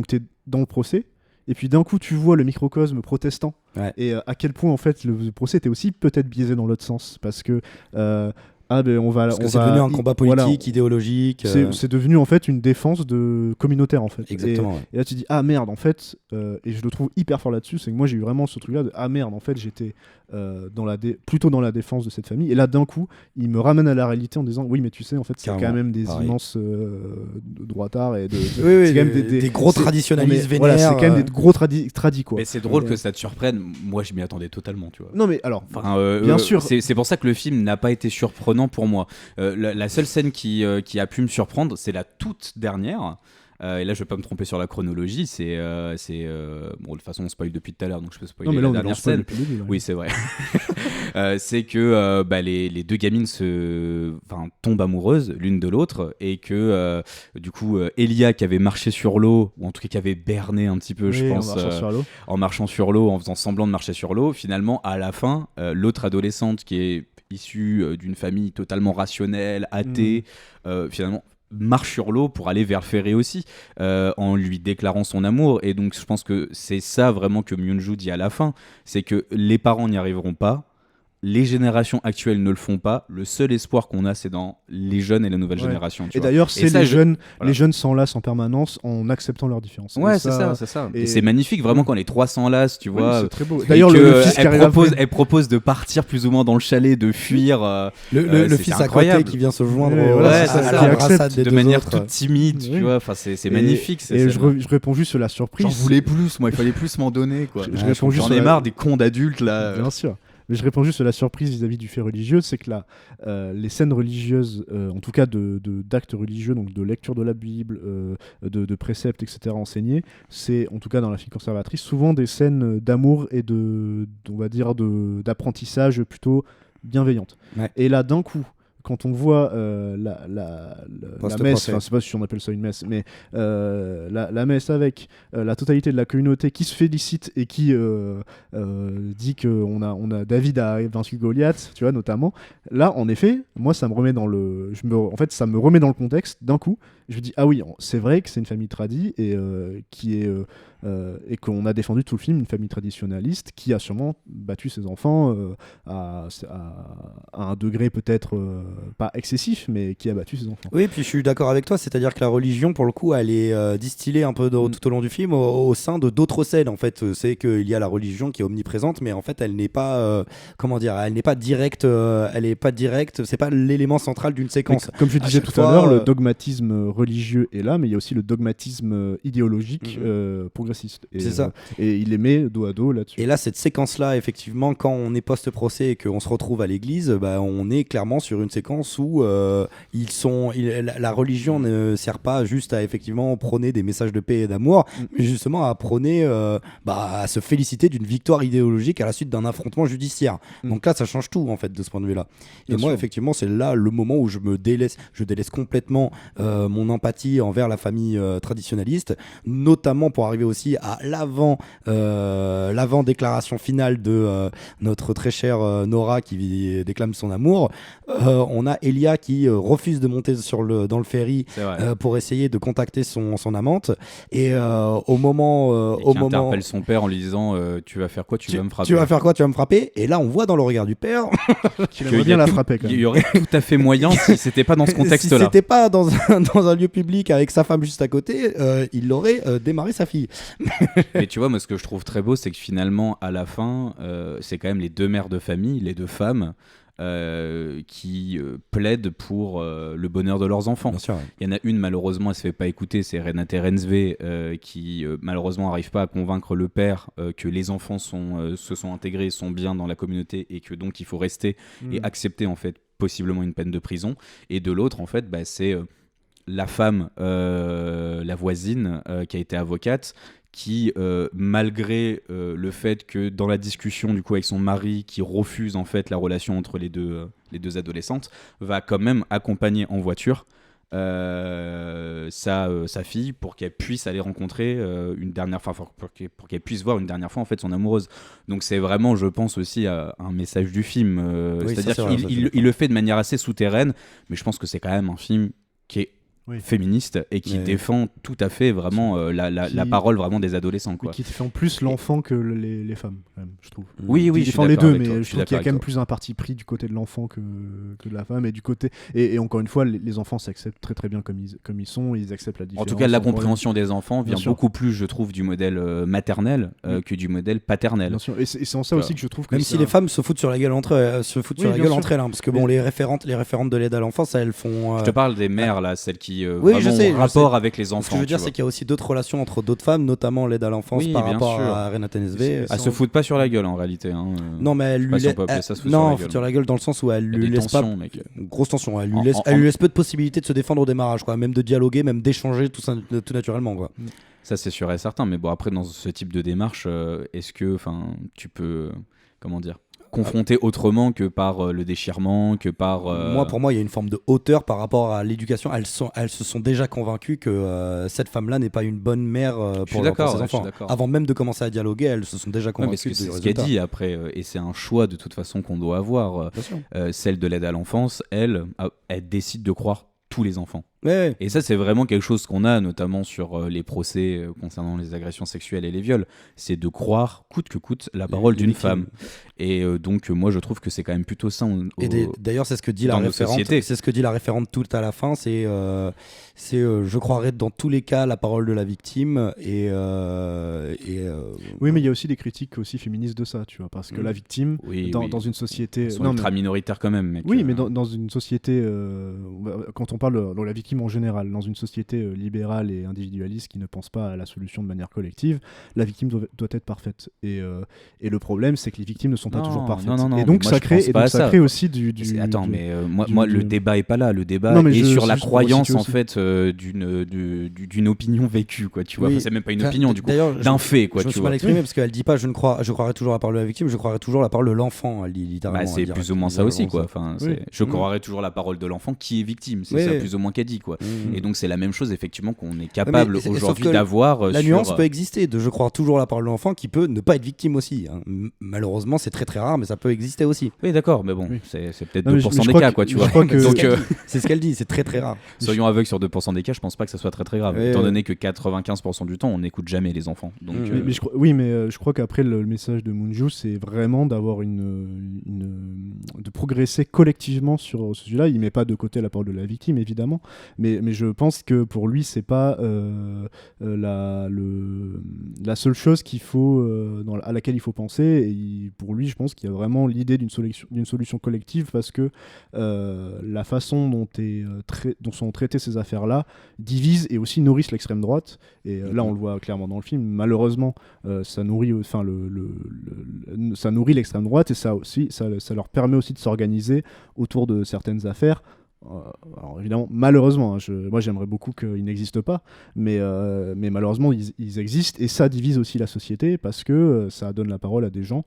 t'es dans le procès et puis d'un coup tu vois le microcosme protestant. Ouais. Et à quel point en fait le procès était aussi peut-être biaisé dans l'autre sens, parce que on va Parce que c'est devenu un combat politique, idéologique. c'est devenu en fait une défense communautaire en fait. Exactement. Et là tu dis ah merde en fait, et je le trouve hyper fort là-dessus, c'est que moi j'ai eu vraiment ce truc là de ah merde en fait j'étais plutôt dans la défense de cette famille, et là d'un coup il me ramène à la réalité en disant oui mais tu sais en fait c'est Carrément, quand même des pareil. immenses droitards et Oui, c'est quand même des gros traditionalistes vénères. voilà, c'est quand même des gros tradis quoi. Mais c'est drôle que ça te surprenne. Moi, je m'y attendais totalement, tu vois. Non mais alors Enfin, bien sûr. C'est pour ça que le film n'a pas été surprenant pour moi. La seule scène qui a pu me surprendre, c'est la toute dernière. Et là, je vais pas me tromper sur la chronologie. C'est bon, de toute façon, on spoil depuis tout à l'heure, donc je peux spoiler non mais là la on est dernière dans le spoil scène. depuis le début, ouais. Oui, c'est vrai. C'est que les deux gamines tombent amoureuses l'une de l'autre, et que du coup, Elia, qui avait marché sur l'eau, ou en tout cas qui avait berné un petit peu, je Oui, pense, en marchant sur l'eau, en faisant semblant de marcher sur l'eau, finalement, à la fin, l'autre adolescente qui est issue d'une famille totalement rationnelle, athée, finalement marche sur l'eau pour aller vers le ferry aussi, en lui déclarant son amour. Et donc je pense que c'est ça vraiment que Myung-Joo dit à la fin, c'est que les parents n'y arriveront pas, les générations actuelles ne le font pas, le seul espoir qu'on a c'est dans les jeunes et la nouvelle génération, tu et vois. d'ailleurs c'est ça, les jeunes s'enlacent en permanence en acceptant leurs différences. Ouais, Et c'est ça. et- Et c'est magnifique vraiment quand les trois s'enlacent, tu Oui, vois. c'est très beau. Et D'ailleurs que, le fils qui arrive après. elle propose de partir plus ou moins dans le chalet, de fuir. Le c'est fils à côté incroyable. qui vient se joindre Ouais, au- voilà, Ouais, c'est c'est ça, ça. qui à la brassade accepte des de deux manière autres. toute timide, Oui. tu vois. Enfin, c'est Et- magnifique. Et je réponds juste sur la surprise. J'en voulais plus, moi. Il fallait plus m'en donner, quoi. Je réponds juste J'en sur ai la- marre des cons d'adultes là. Bien sûr. Mais je réponds juste à la surprise vis-à-vis du fait religieux, c'est que les scènes religieuses, en tout cas d'actes religieux, donc de lecture de la Bible, de préceptes, etc. enseignés, c'est, en tout cas dans la fille conservatrice, souvent des scènes d'amour et on va dire, d'apprentissage plutôt bienveillantes. Ouais. Et là, d'un coup, quand on voit la messe, enfin, je sais pas si on appelle ça une messe, mais la messe avec la totalité de la communauté qui se félicite et qui dit que on a David a vaincu Goliath, tu vois, notamment. Là, en effet, moi, ça me remet dans ça me remet dans le contexte d'un coup. Je me dis ah oui, c'est vrai que c'est une famille tradie et et qu'on a défendu tout le film une famille traditionnaliste qui a sûrement battu ses enfants à un degré peut-être pas excessif, mais qui a battu ses enfants. Oui, puis je suis d'accord avec toi, c'est-à-dire que la religion, pour le coup, elle est distillée un peu tout au long du film au sein de d'autres scènes. En fait, c'est qu'il y a la religion qui est omniprésente, mais en fait, elle n'est pas, elle n'est pas directe, c'est pas l'élément central d'une séquence. Comme je disais tout chaque à l'heure, fois, le dogmatisme religieux est là, mais il y a aussi le dogmatisme idéologique progressiste. Et, c'est ça. Et il les met dos à dos là-dessus. Et là, cette séquence-là, effectivement, quand on est post-procès et qu'on se retrouve à l'église, on est clairement sur une séquence où la religion ne sert pas juste à effectivement prôner des messages de paix et d'amour, mais justement à prôner, à se féliciter d'une victoire idéologique à la suite d'un affrontement judiciaire. Donc là, ça change tout en fait de ce point de vue-là. Et moi, effectivement, c'est là le moment où je délaisse complètement mon empathie envers la famille traditionnaliste, notamment pour arriver aussi à l'avant-déclaration finale de notre très chère Nora qui déclame son amour. On a Elia qui refuse de monter dans le ferry pour essayer de contacter son amante, et au moment qui interpelle son père en lui disant tu vas faire quoi, tu vas me frapper. Tu vas faire quoi, tu vas me frapper. Et là on voit dans le regard du père qu'il aimerait bien la frapper quand même. Il y aurait tout à fait moyen si c'était pas dans ce contexte-là. Si c'était pas dans un lieu public avec sa femme juste à côté, il aurait démarré sa fille. Mais tu vois, moi ce que je trouve très beau, c'est que finalement à la fin c'est quand même les deux mères de famille, les deux femmes qui plaident pour le bonheur de leurs enfants. Bien sûr, ouais. Il y en a une, malheureusement, elle se fait pas écouter, c'est Renate Reinsve, qui malheureusement n'arrive pas à convaincre le père que les enfants se sont intégrés, sont bien dans la communauté et que donc il faut rester et accepter en fait possiblement une peine de prison. Et de l'autre, en fait, c'est la femme, la voisine, qui a été avocate, qui, malgré le fait que dans la discussion du coup avec son mari qui refuse en fait la relation entre les deux adolescentes, va quand même accompagner en voiture sa fille pour qu'elle puisse aller rencontrer une dernière fois, pour qu'elle puisse voir une dernière fois en fait son amoureuse. Donc c'est vraiment, je pense aussi à un message du film, Oui, c'est-à-dire ça, c'est vrai, qu'il le fait de manière assez souterraine, mais je pense que c'est quand même un film qui est féministe et qui Ouais. défend tout à fait vraiment la parole vraiment des adolescents, quoi. Qui défend plus l'enfant que les femmes, quand même, je trouve. Oui, Qui je suis défend les d'accord deux, avec toi, mais je je suis trouve qu'il y a d'accord quand même avec plus un parti pris du côté de l'enfant que de la femme, et du côté et encore une fois, les enfants s'acceptent très très bien comme ils sont, ils acceptent la En différence. tout cas, la sans problème. compréhension des enfants Bien vient sûr. beaucoup plus, je trouve, du modèle maternel que du modèle paternel. Bien sûr, et c'est en ça aussi que je trouve que Même c'est si les femmes se foutent sur la gueule entre elles, entre elles, hein, parce que bon, Mais- les référentes de l'aide à l'enfance, elles font. Je te parle des mères, là, celles qui Oui, vraiment je sais, ont je rapport sais. avec les enfants. Ce que je veux dire, tu c'est vois. qu'il y a aussi d'autres relations entre d'autres femmes, notamment l'aide à l'enfance Oui, par bien rapport sûr. à Renate Reinsve. Elles se foutent pas sur la gueule en réalité. Hein. Non, mais elle Je sais pas lui si on laisse. peut appeler ça se foutre sur la Non, gueule. foutre sur la gueule dans le sens où elle Il y a lui des laisse pas. tensions, mec. Grosse tension. Elle lui En- laisse, en- elle lui laisse peu de possibilités de se défendre au démarrage, quoi. Même de dialoguer, même d'échanger tout naturellement, quoi. Ça, c'est sûr et certain. Mais bon, après, dans ce type de démarche, est-ce que tu peux, comment dire, confronter autrement que par le déchirement, que par... Pour moi, il y a une forme de hauteur par rapport à l'éducation. Elles se sont déjà convaincues que cette femme-là n'est pas une bonne mère pour d'accord, ses ouais, je suis enfants. d'accord. Avant même de commencer à dialoguer, elles se sont déjà Ouais, mais convaincues c'est du ce qu'elle résultat. dit après, et c'est un choix de toute façon qu'on doit avoir. Bien sûr. Celle de l'aide à l'enfance, elle décide de croire tous les enfants. Ouais. Et ça, c'est vraiment quelque chose qu'on a, notamment sur les procès concernant les agressions sexuelles et les viols. C'est de croire, coûte que coûte, la parole les d'une victimes. femme. Et donc, moi, je trouve que c'est quand même plutôt sain. D'ailleurs, c'est ce que dit la dans nos référente. sociétés. C'est ce que dit la référente tout à la fin. C'est je croirais dans tous les cas la parole de la victime. Oui, mais il y a aussi des critiques aussi féministes de ça, tu vois, parce que la victime Oui, dans une société, Ils sont ultra minoritaires quand même. Mec. Oui, mais dans une société, quand on parle de la victime en général, dans une société libérale et individualiste qui ne pense pas à la solution de manière collective, la victime doit être parfaite. Et le problème, c'est que les victimes ne sont pas Non, toujours parfaites. non, et donc moi, ça je pense crée, pas à ça. aussi Attends, mais moi, le débat est pas là. Le débat Non, mais est sur c'est la juste pour croyance resituer en aussi. fait d'une opinion vécue, quoi. Tu vois, Oui. Enfin, c'est même pas une Enfin, opinion du coup, d'ailleurs, d'un fait, quoi. Je me Tu suis vois. mal exprimé parce qu'elle dit pas je croirais toujours la parole de la victime, je croirais toujours la parole de l'enfant. Elle dit littéralement. Bah, c'est elle dit plus ou moins ça aussi, quoi. littéralement Enfin, je croirais toujours la parole de l'enfant qui est victime. C'est Oui, ça oui. plus ou moins qu'elle dit, quoi. Mhm. Et donc c'est la même chose effectivement qu'on est capable Mais sauf aujourd'hui que d'avoir. La sur... nuance peut exister de je crois toujours la parole de l'enfant qui peut ne pas être victime aussi. Hein. Malheureusement, c'est très très rare, mais ça peut exister aussi. Oui, d'accord, mais bon, Oui. c'est peut-être Non, mais 2% je des crois cas, que- quoi, tu je vois. crois que- Donc, C'est ce qu'elle dit, c'est très très rare. soyons aveugles sur 2% des cas, je pense pas que ça soit très très grave. Ouais, Étant ouais. donné que 95% du temps, on n'écoute jamais les enfants. Donc, Mais je crois qu'après le message de Moonju, c'est vraiment d'avoir de progresser collectivement sur ce sujet-là. Il met pas de côté la parole de la victime, évidemment, mais je pense que pour lui, c'est pas la seule chose qu'il faut à laquelle il faut penser. Et pour lui, je pense qu'il y a vraiment l'idée d'une solution collective, parce que la façon dont sont traitées ces affaires-là divise et aussi nourrissent l'extrême droite. Et là, on le voit clairement dans le film. Malheureusement, ça nourrit, ça nourrit l'extrême droite, et ça leur permet aussi de s'organiser autour de certaines affaires. Alors évidemment, malheureusement, moi j'aimerais beaucoup qu'ils n'existent pas, mais malheureusement ils existent, et ça divise aussi la société, parce que ça donne la parole à des gens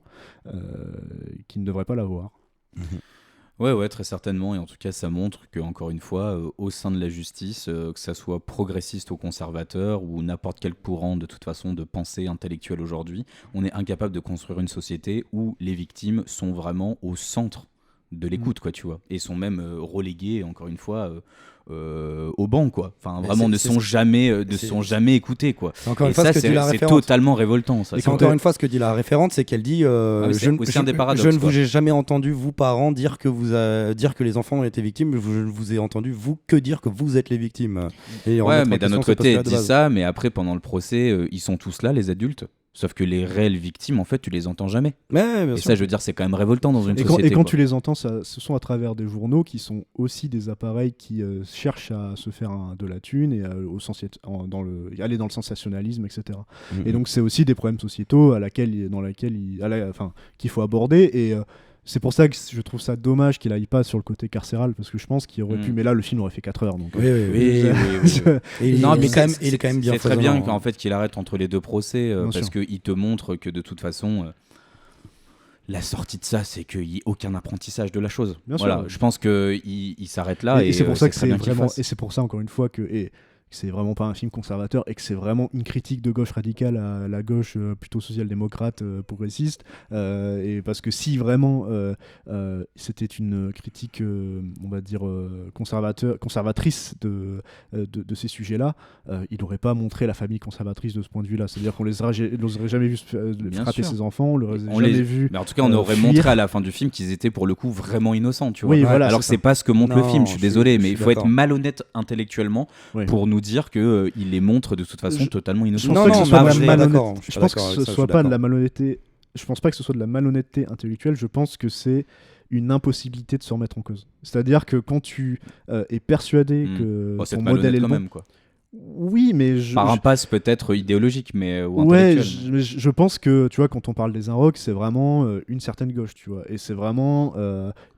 qui ne devraient pas l'avoir. Ouais, très certainement. Et en tout cas, ça montre que, encore une fois, au sein de la justice, que ça soit progressiste ou conservateur, ou n'importe quel courant de toute façon de pensée intellectuelle aujourd'hui, on est incapable de construire une société où les victimes sont vraiment au centre de l'écoute, quoi, tu vois, et sont même relégués, encore une fois, au banc, quoi. Enfin, vraiment, ne sont jamais écoutés, quoi. Encore Et une fois, ça, ce que dit la c'est référente. totalement révoltant, ça. Et encore une fois, ce que dit la référente, c'est qu'elle dit mais c'est aussi un des paradoxes, je ne quoi. vous ai jamais entendu, vous parents, dire que les enfants ont été victimes. Je ne vous ai entendu, vous, que dire que vous êtes les victimes. Et Ouais, remettre mais en d'un question autre ce côté, elle postulat de dit base. ça, mais après, pendant le procès, ils sont tous là, les adultes. Sauf que les réelles victimes, en fait, tu les entends jamais. Ouais, bien Et sûr. ça, je veux dire, c'est quand même révoltant dans une Et société. quand quoi. tu les entends, ce sont à travers des journaux qui sont aussi des appareils qui cherchent à se faire de la thune et aller dans le sensationnalisme, etc. Et donc c'est aussi des problèmes sociétaux qu'il faut aborder. Et c'est pour ça que je trouve ça dommage qu'il aille pas sur le côté carcéral, parce que je pense qu'il aurait pu. Mais là, le film aurait fait 4 heures. Donc, Oui. Et Non, mais il est quand même bien c'est très bien foisonnant, qu'en fait qu'il arrête entre les deux procès Bien parce sûr. qu'il te montre que de toute façon la sortie de ça, c'est qu'il n'y ait aucun apprentissage de la chose. Bien sûr, voilà, ouais. je pense qu'il s'arrête là. Et c'est pour ça que très bien qu'il vraiment, fasse. et c'est pour ça encore une fois que c'est vraiment pas un film conservateur et que c'est vraiment une critique de gauche radicale à la gauche plutôt social-démocrate progressiste, et parce que si vraiment c'était une critique on va dire conservatrice de ces sujets-là, il n'aurait pas montré la famille conservatrice de ce point de vue-là, c'est-à-dire qu'on les aurait jamais vu Bien frapper sûr. ses enfants, on l'aurait On jamais les- vu Mais en tout cas, on aurait fuir. montré à la fin du film qu'ils étaient pour le coup vraiment innocents, tu vois. Oui, voilà, alors que c'est c'est pas ce que montre le Non, film. Je suis je suis- désolé, je mais suis il faut être d'accord. malhonnête intellectuellement Oui. pour nous dire que il les montre de toute façon totalement innocents. Je pense Non, pas que non, ce soit mais de je la suis malhonnêteté. d'accord, je suis Je pense que d'accord avec ce ça, je soit suis pas de la d'accord. malhonnêteté. Je pense pas que ce soit de la malhonnêteté intellectuelle. Je pense que c'est une impossibilité de se remettre en cause. C'est-à-dire que quand tu es persuadé que Oh, c'est ton malhonnête modèle est le quand bon, même, quoi. oui, mais Par un passe peut-être idéologique, mais ou ouais, intellectuel. je pense que tu vois, quand on parle des Inrocks, c'est vraiment une certaine gauche, tu vois, et c'est vraiment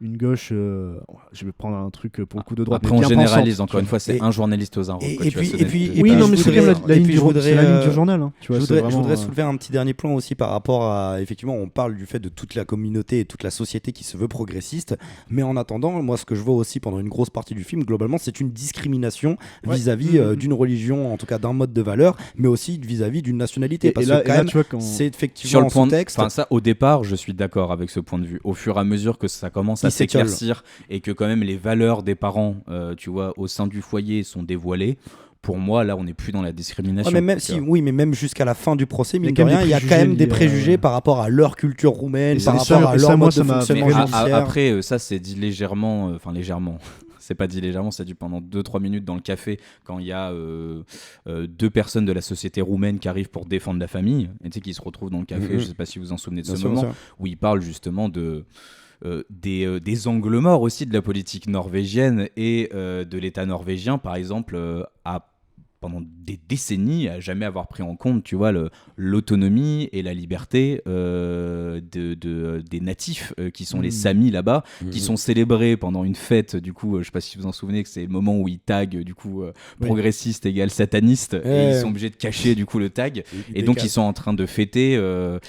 une gauche. Je vais prendre un truc pour le coup de droite. Après, mais on bien généralise pensante, encore une tu fois, vois. c'est un journaliste aux Inrocks. et puis- Oui, bah, non, je mais c'est voudrais- quand même la et ligne puis du je voudrais, c'est la ligne du journal, hein, tu vois. Je c'est voudrais vraiment, soulever un petit dernier point aussi par rapport à, effectivement, on parle du fait de toute la communauté et toute la société qui se veut progressiste, mais en attendant, moi ce que je vois aussi pendant une grosse partie du film, globalement, c'est une discrimination Ouais. vis-à-vis d'une religion, en tout cas d'un mode de valeur, mais aussi vis-à-vis d'une nationalité, parce que quand même, tu vois, quand c'est Sur effectivement le en point sous-texte. enfin ça, au départ, je suis d'accord avec ce point de vue. Au fur et à mesure que ça commence à Il s'étiole. s'éclaircir et que quand même les valeurs des parents, tu vois, au sein du foyer sont dévoilées. Pour moi, là, on n'est plus dans la discrimination. Ouais, mais même tu si, vois. oui, mais même jusqu'à la fin du procès, mine Il y de a quand même rien, des il y a quand même des préjugés préjugés liés, par rapport à leur culture roumaine, Et par ça, rapport à et ça, leur moi, mode de ça m'a- fonctionnement Mais judiciaire. après, ça, c'est dit légèrement, enfin légèrement. C'est pas dit légèrement, c'est dit pendant 2-3 minutes dans le café quand il y a deux personnes de la société roumaine qui arrivent pour défendre la famille, et tu sais, qui se retrouvent dans le café. Mhm. Je sais pas si vous vous en souvenez de Bien ce sûr, moment bien sûr. où ils parlent justement des angles morts aussi de la politique norvégienne et de l'État norvégien, par exemple, pendant des décennies, à jamais avoir pris en compte, tu vois, l'autonomie et la liberté des natifs qui sont les Samis là-bas, qui sont célébrés pendant une fête. Du coup, je sais pas si vous vous en souvenez, que c'est le moment où ils taguent du coup progressiste égale sataniste, et ils sont obligés de cacher du coup le tag, et donc ils sont en train de fêter.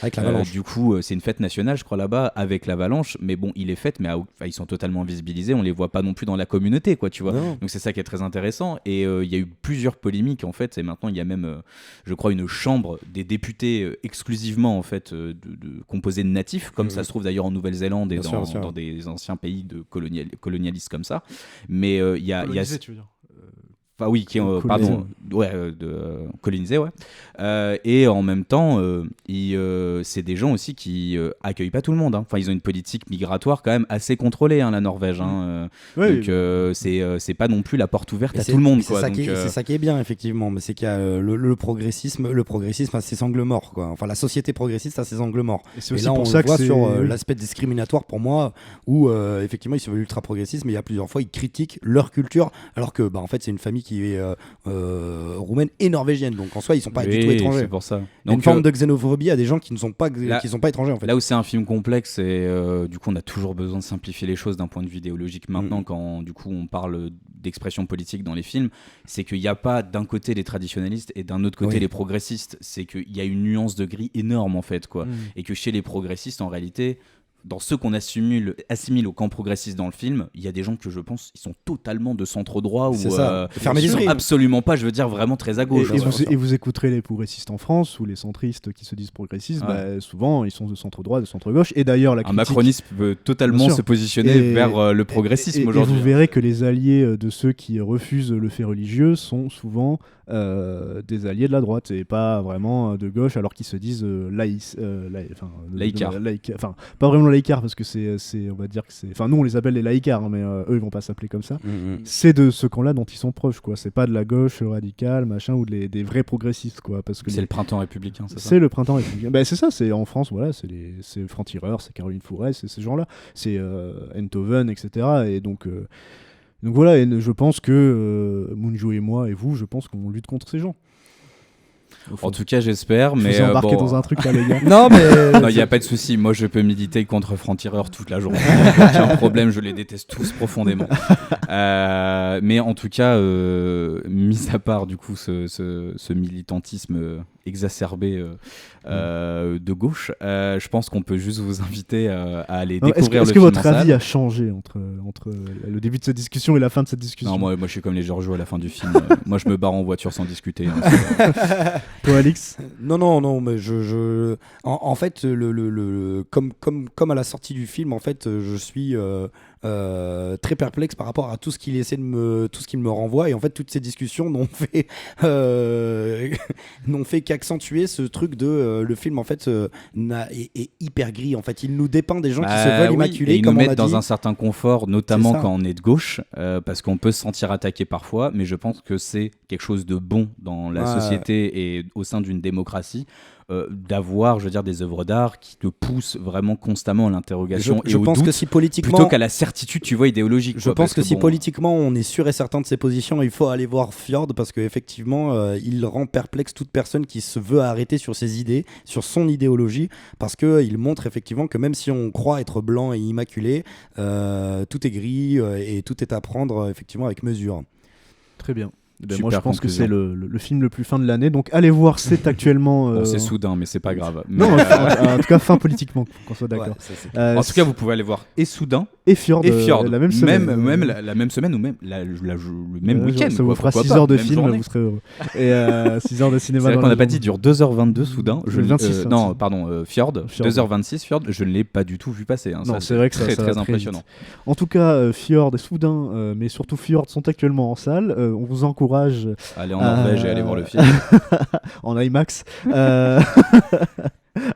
Avec l'avalanche. Du coup, c'est une fête nationale, je crois, là-bas, avec l'avalanche. Mais bon, il est fait, mais ils sont totalement invisibilisés. On les voit pas non plus dans la communauté, quoi, tu vois. Non. Donc c'est ça qui est très intéressant. Et il y a eu plusieurs polémiques en fait. Et maintenant, il y a même, je crois, une chambre des députés exclusivement en fait composée de natifs, comme ça se trouve d'ailleurs en Nouvelle-Zélande et Bien sûr. dans des anciens pays de colonialistes comme ça. Mais il y a Colonisé, tu veux dire. Enfin oui, Colonisé. pardon, colonisé, ouais. Et en même temps, c'est des gens aussi qui accueillent pas tout le monde. Hein. Enfin, ils ont une politique migratoire quand même assez contrôlée, hein, la Norvège. Hein. Oui, Donc c'est pas non plus la porte ouverte Mais à tout le monde, c'est quoi. ça, Donc, c'est ça qui est bien, effectivement. Mais c'est qu'il y a le progressisme a ses angles morts, quoi. Enfin, la société progressiste a ses angles morts. Et c'est Et aussi là, on pour ça le que voit c'est sur oui. l'aspect discriminatoire pour moi, où effectivement ils se veulent ultra progressistes, mais il y a plusieurs fois ils critiquent leur culture, alors que en fait c'est une famille qui est roumaine et norvégienne, donc en soi ils sont pas du tout étrangers. C'est pour ça. Il y a une forme de xénophobie à des gens qui ne sont pas là- qui sont pas étrangers en fait. Là où c'est un film complexe, et du coup on a toujours besoin de simplifier les choses d'un point de vue idéologique maintenant, quand du coup on parle d'expression politique dans les films, c'est qu'il n'y a pas d'un côté les traditionnalistes et d'un autre côté Oui. les progressistes, c'est qu'il y a une nuance de gris énorme en fait, quoi. Et que chez les progressistes en réalité, dans ceux qu'on assimile au camp progressiste dans le film, il y a des gens que je pense ils sont totalement de centre droit, ou C'est ça. Fermez ils sont l'esprit. absolument pas, je veux dire, vraiment très à gauche. Et vous écouterez les progressistes en France ou les centristes qui se disent progressistes, Ouais. souvent ils sont de centre droit, de centre gauche. Et d'ailleurs, la Un critique... macroniste peut totalement Bien sûr. se positionner Et- vers le progressisme et aujourd'hui. vous verrez que les alliés de ceux qui refusent le fait religieux sont souvent des alliés de la droite et pas vraiment de gauche, alors qu'ils se disent laïcards. Enfin, pas vraiment laïcards parce que c'est, on va dire que c'est, enfin nous on les appelle les laïcards, hein, mais eux ils vont pas s'appeler comme ça. C'est de ce camp-là dont ils sont proches, quoi. C'est pas de la gauche radicale, machin, ou des vrais progressistes, quoi. Parce que c'est le printemps républicain, c'est ça. C'est le printemps républicain. Ben, c'est ça, c'est en France, voilà, c'est Franc-Tireur, c'est Caroline Fourest, c'est ces gens-là, c'est Enthoven, etc. Et donc voilà, et je pense que Mounjou et moi et vous, je pense qu'on lutte contre ces gens. En tout cas, j'espère, mais je vous ai embarqué dans un truc là, les gars. Non, mais non, il y a pas de souci. Moi, je peux militer contre Franc-Tireur toute la journée. J'ai un problème, je les déteste tous profondément. Mais en tout cas, mis à part du coup ce militantisme exacerbé de gauche, je pense qu'on peut juste vous inviter à aller découvrir le film. Est-ce que votre avis a changé entre le début de cette discussion et la fin de cette discussion? Non, moi je suis comme les Giorgio à la fin du film. Moi, je me barre en voiture sans discuter. Toi, Alix? Non, mais en fait, comme à la sortie du film, en fait, je suis très perplexe par rapport à tout ce qu'il essaie tout ce qu'il me renvoie, et en fait toutes ces discussions n'ont fait qu'accentuer ce truc de le film en fait est hyper gris. En fait, il nous dépeint des gens qui se veulent immaculés, et ils comme nous on a mettent dans dit. un certain confort, notamment quand on est de gauche, parce qu'on peut se sentir attaqué parfois, mais je pense que c'est quelque chose de bon dans la société et au sein d'une démocratie. D'avoir, je veux dire, des œuvres d'art qui te poussent vraiment constamment à l'interrogation et je au pense doute, que si politiquement, plutôt qu'à la certitude, tu vois, idéologique. Je pense que si politiquement on est sûr et certain de ses positions, il faut aller voir Fjord, parce qu'effectivement, il rend perplexe toute personne qui se veut arrêter sur ses idées, sur son idéologie, parce qu'il montre effectivement que même si on croit être blanc et immaculé, tout est gris et tout est à prendre effectivement avec mesure. Très bien. Ben Super moi je pense conclusion. que c'est le film le plus fin de l'année, donc allez voir, c'est actuellement... Bon, c'est soudain, mais c'est pas grave. Non, en tout cas fin politiquement, qu'on soit d'accord. En tout cas, vous pouvez aller voir et Soudain et Fjord, la même semaine. Même la même semaine ou même le même week-end. Ça vous fera 6 heures de film, vous serez heureux. Et 6 heures de cinéma. C'est vrai qu'on n'a pas dit, dure 2h22 Soudain. Le 26. Non, pardon, Fjord. 2h26 Fjord, je ne l'ai pas du tout vu passer. Hein. Non, c'est vrai que c'est ça très impressionnant. En tout cas, Fjord et Soudain, mais surtout Fjord sont actuellement en salle. On vous encourage... Aller en Norvège et aller voir le film. En IMAX.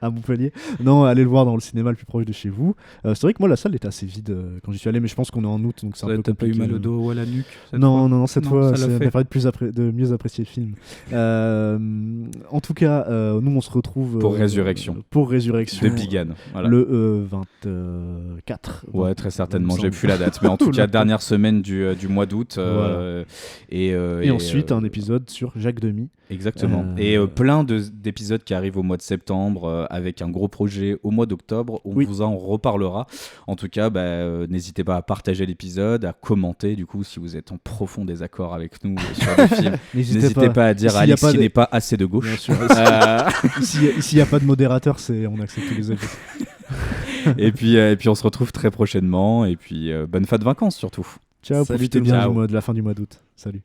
À Montpellier. Non, allez le voir dans le cinéma le plus proche de chez vous. C'est vrai que moi la salle était assez vide quand j'y suis allé, mais je pense qu'on est en août, donc c'est un peu compliqué. T'as pas eu mal au dos ou à la nuque Non, cette fois, ça m'a permis de mieux apprécier le film. En tout cas, nous on se retrouve pour Résurrection. De Pigalle. Voilà. Le 24. Ouais, très certainement. J'ai plus la date, mais en tout cas dernière semaine du mois d'août. Voilà. Et ensuite un épisode sur Jacques Demy. Exactement. Et plein d'épisodes qui arrivent au mois de septembre, avec un gros projet au mois d'octobre. On vous en reparlera. En tout cas, n'hésitez pas à partager l'épisode, à commenter du coup si vous êtes en profond désaccord avec nous sur le film. N'hésitez pas à dire à Alix qu'il n'est pas assez de gauche. S'il n'y a pas de modérateur, on accepte tous les avis. et puis on se retrouve très prochainement. Et puis bonne fin de vacances surtout. Ciao, profitez bien de la fin du mois d'août. Salut.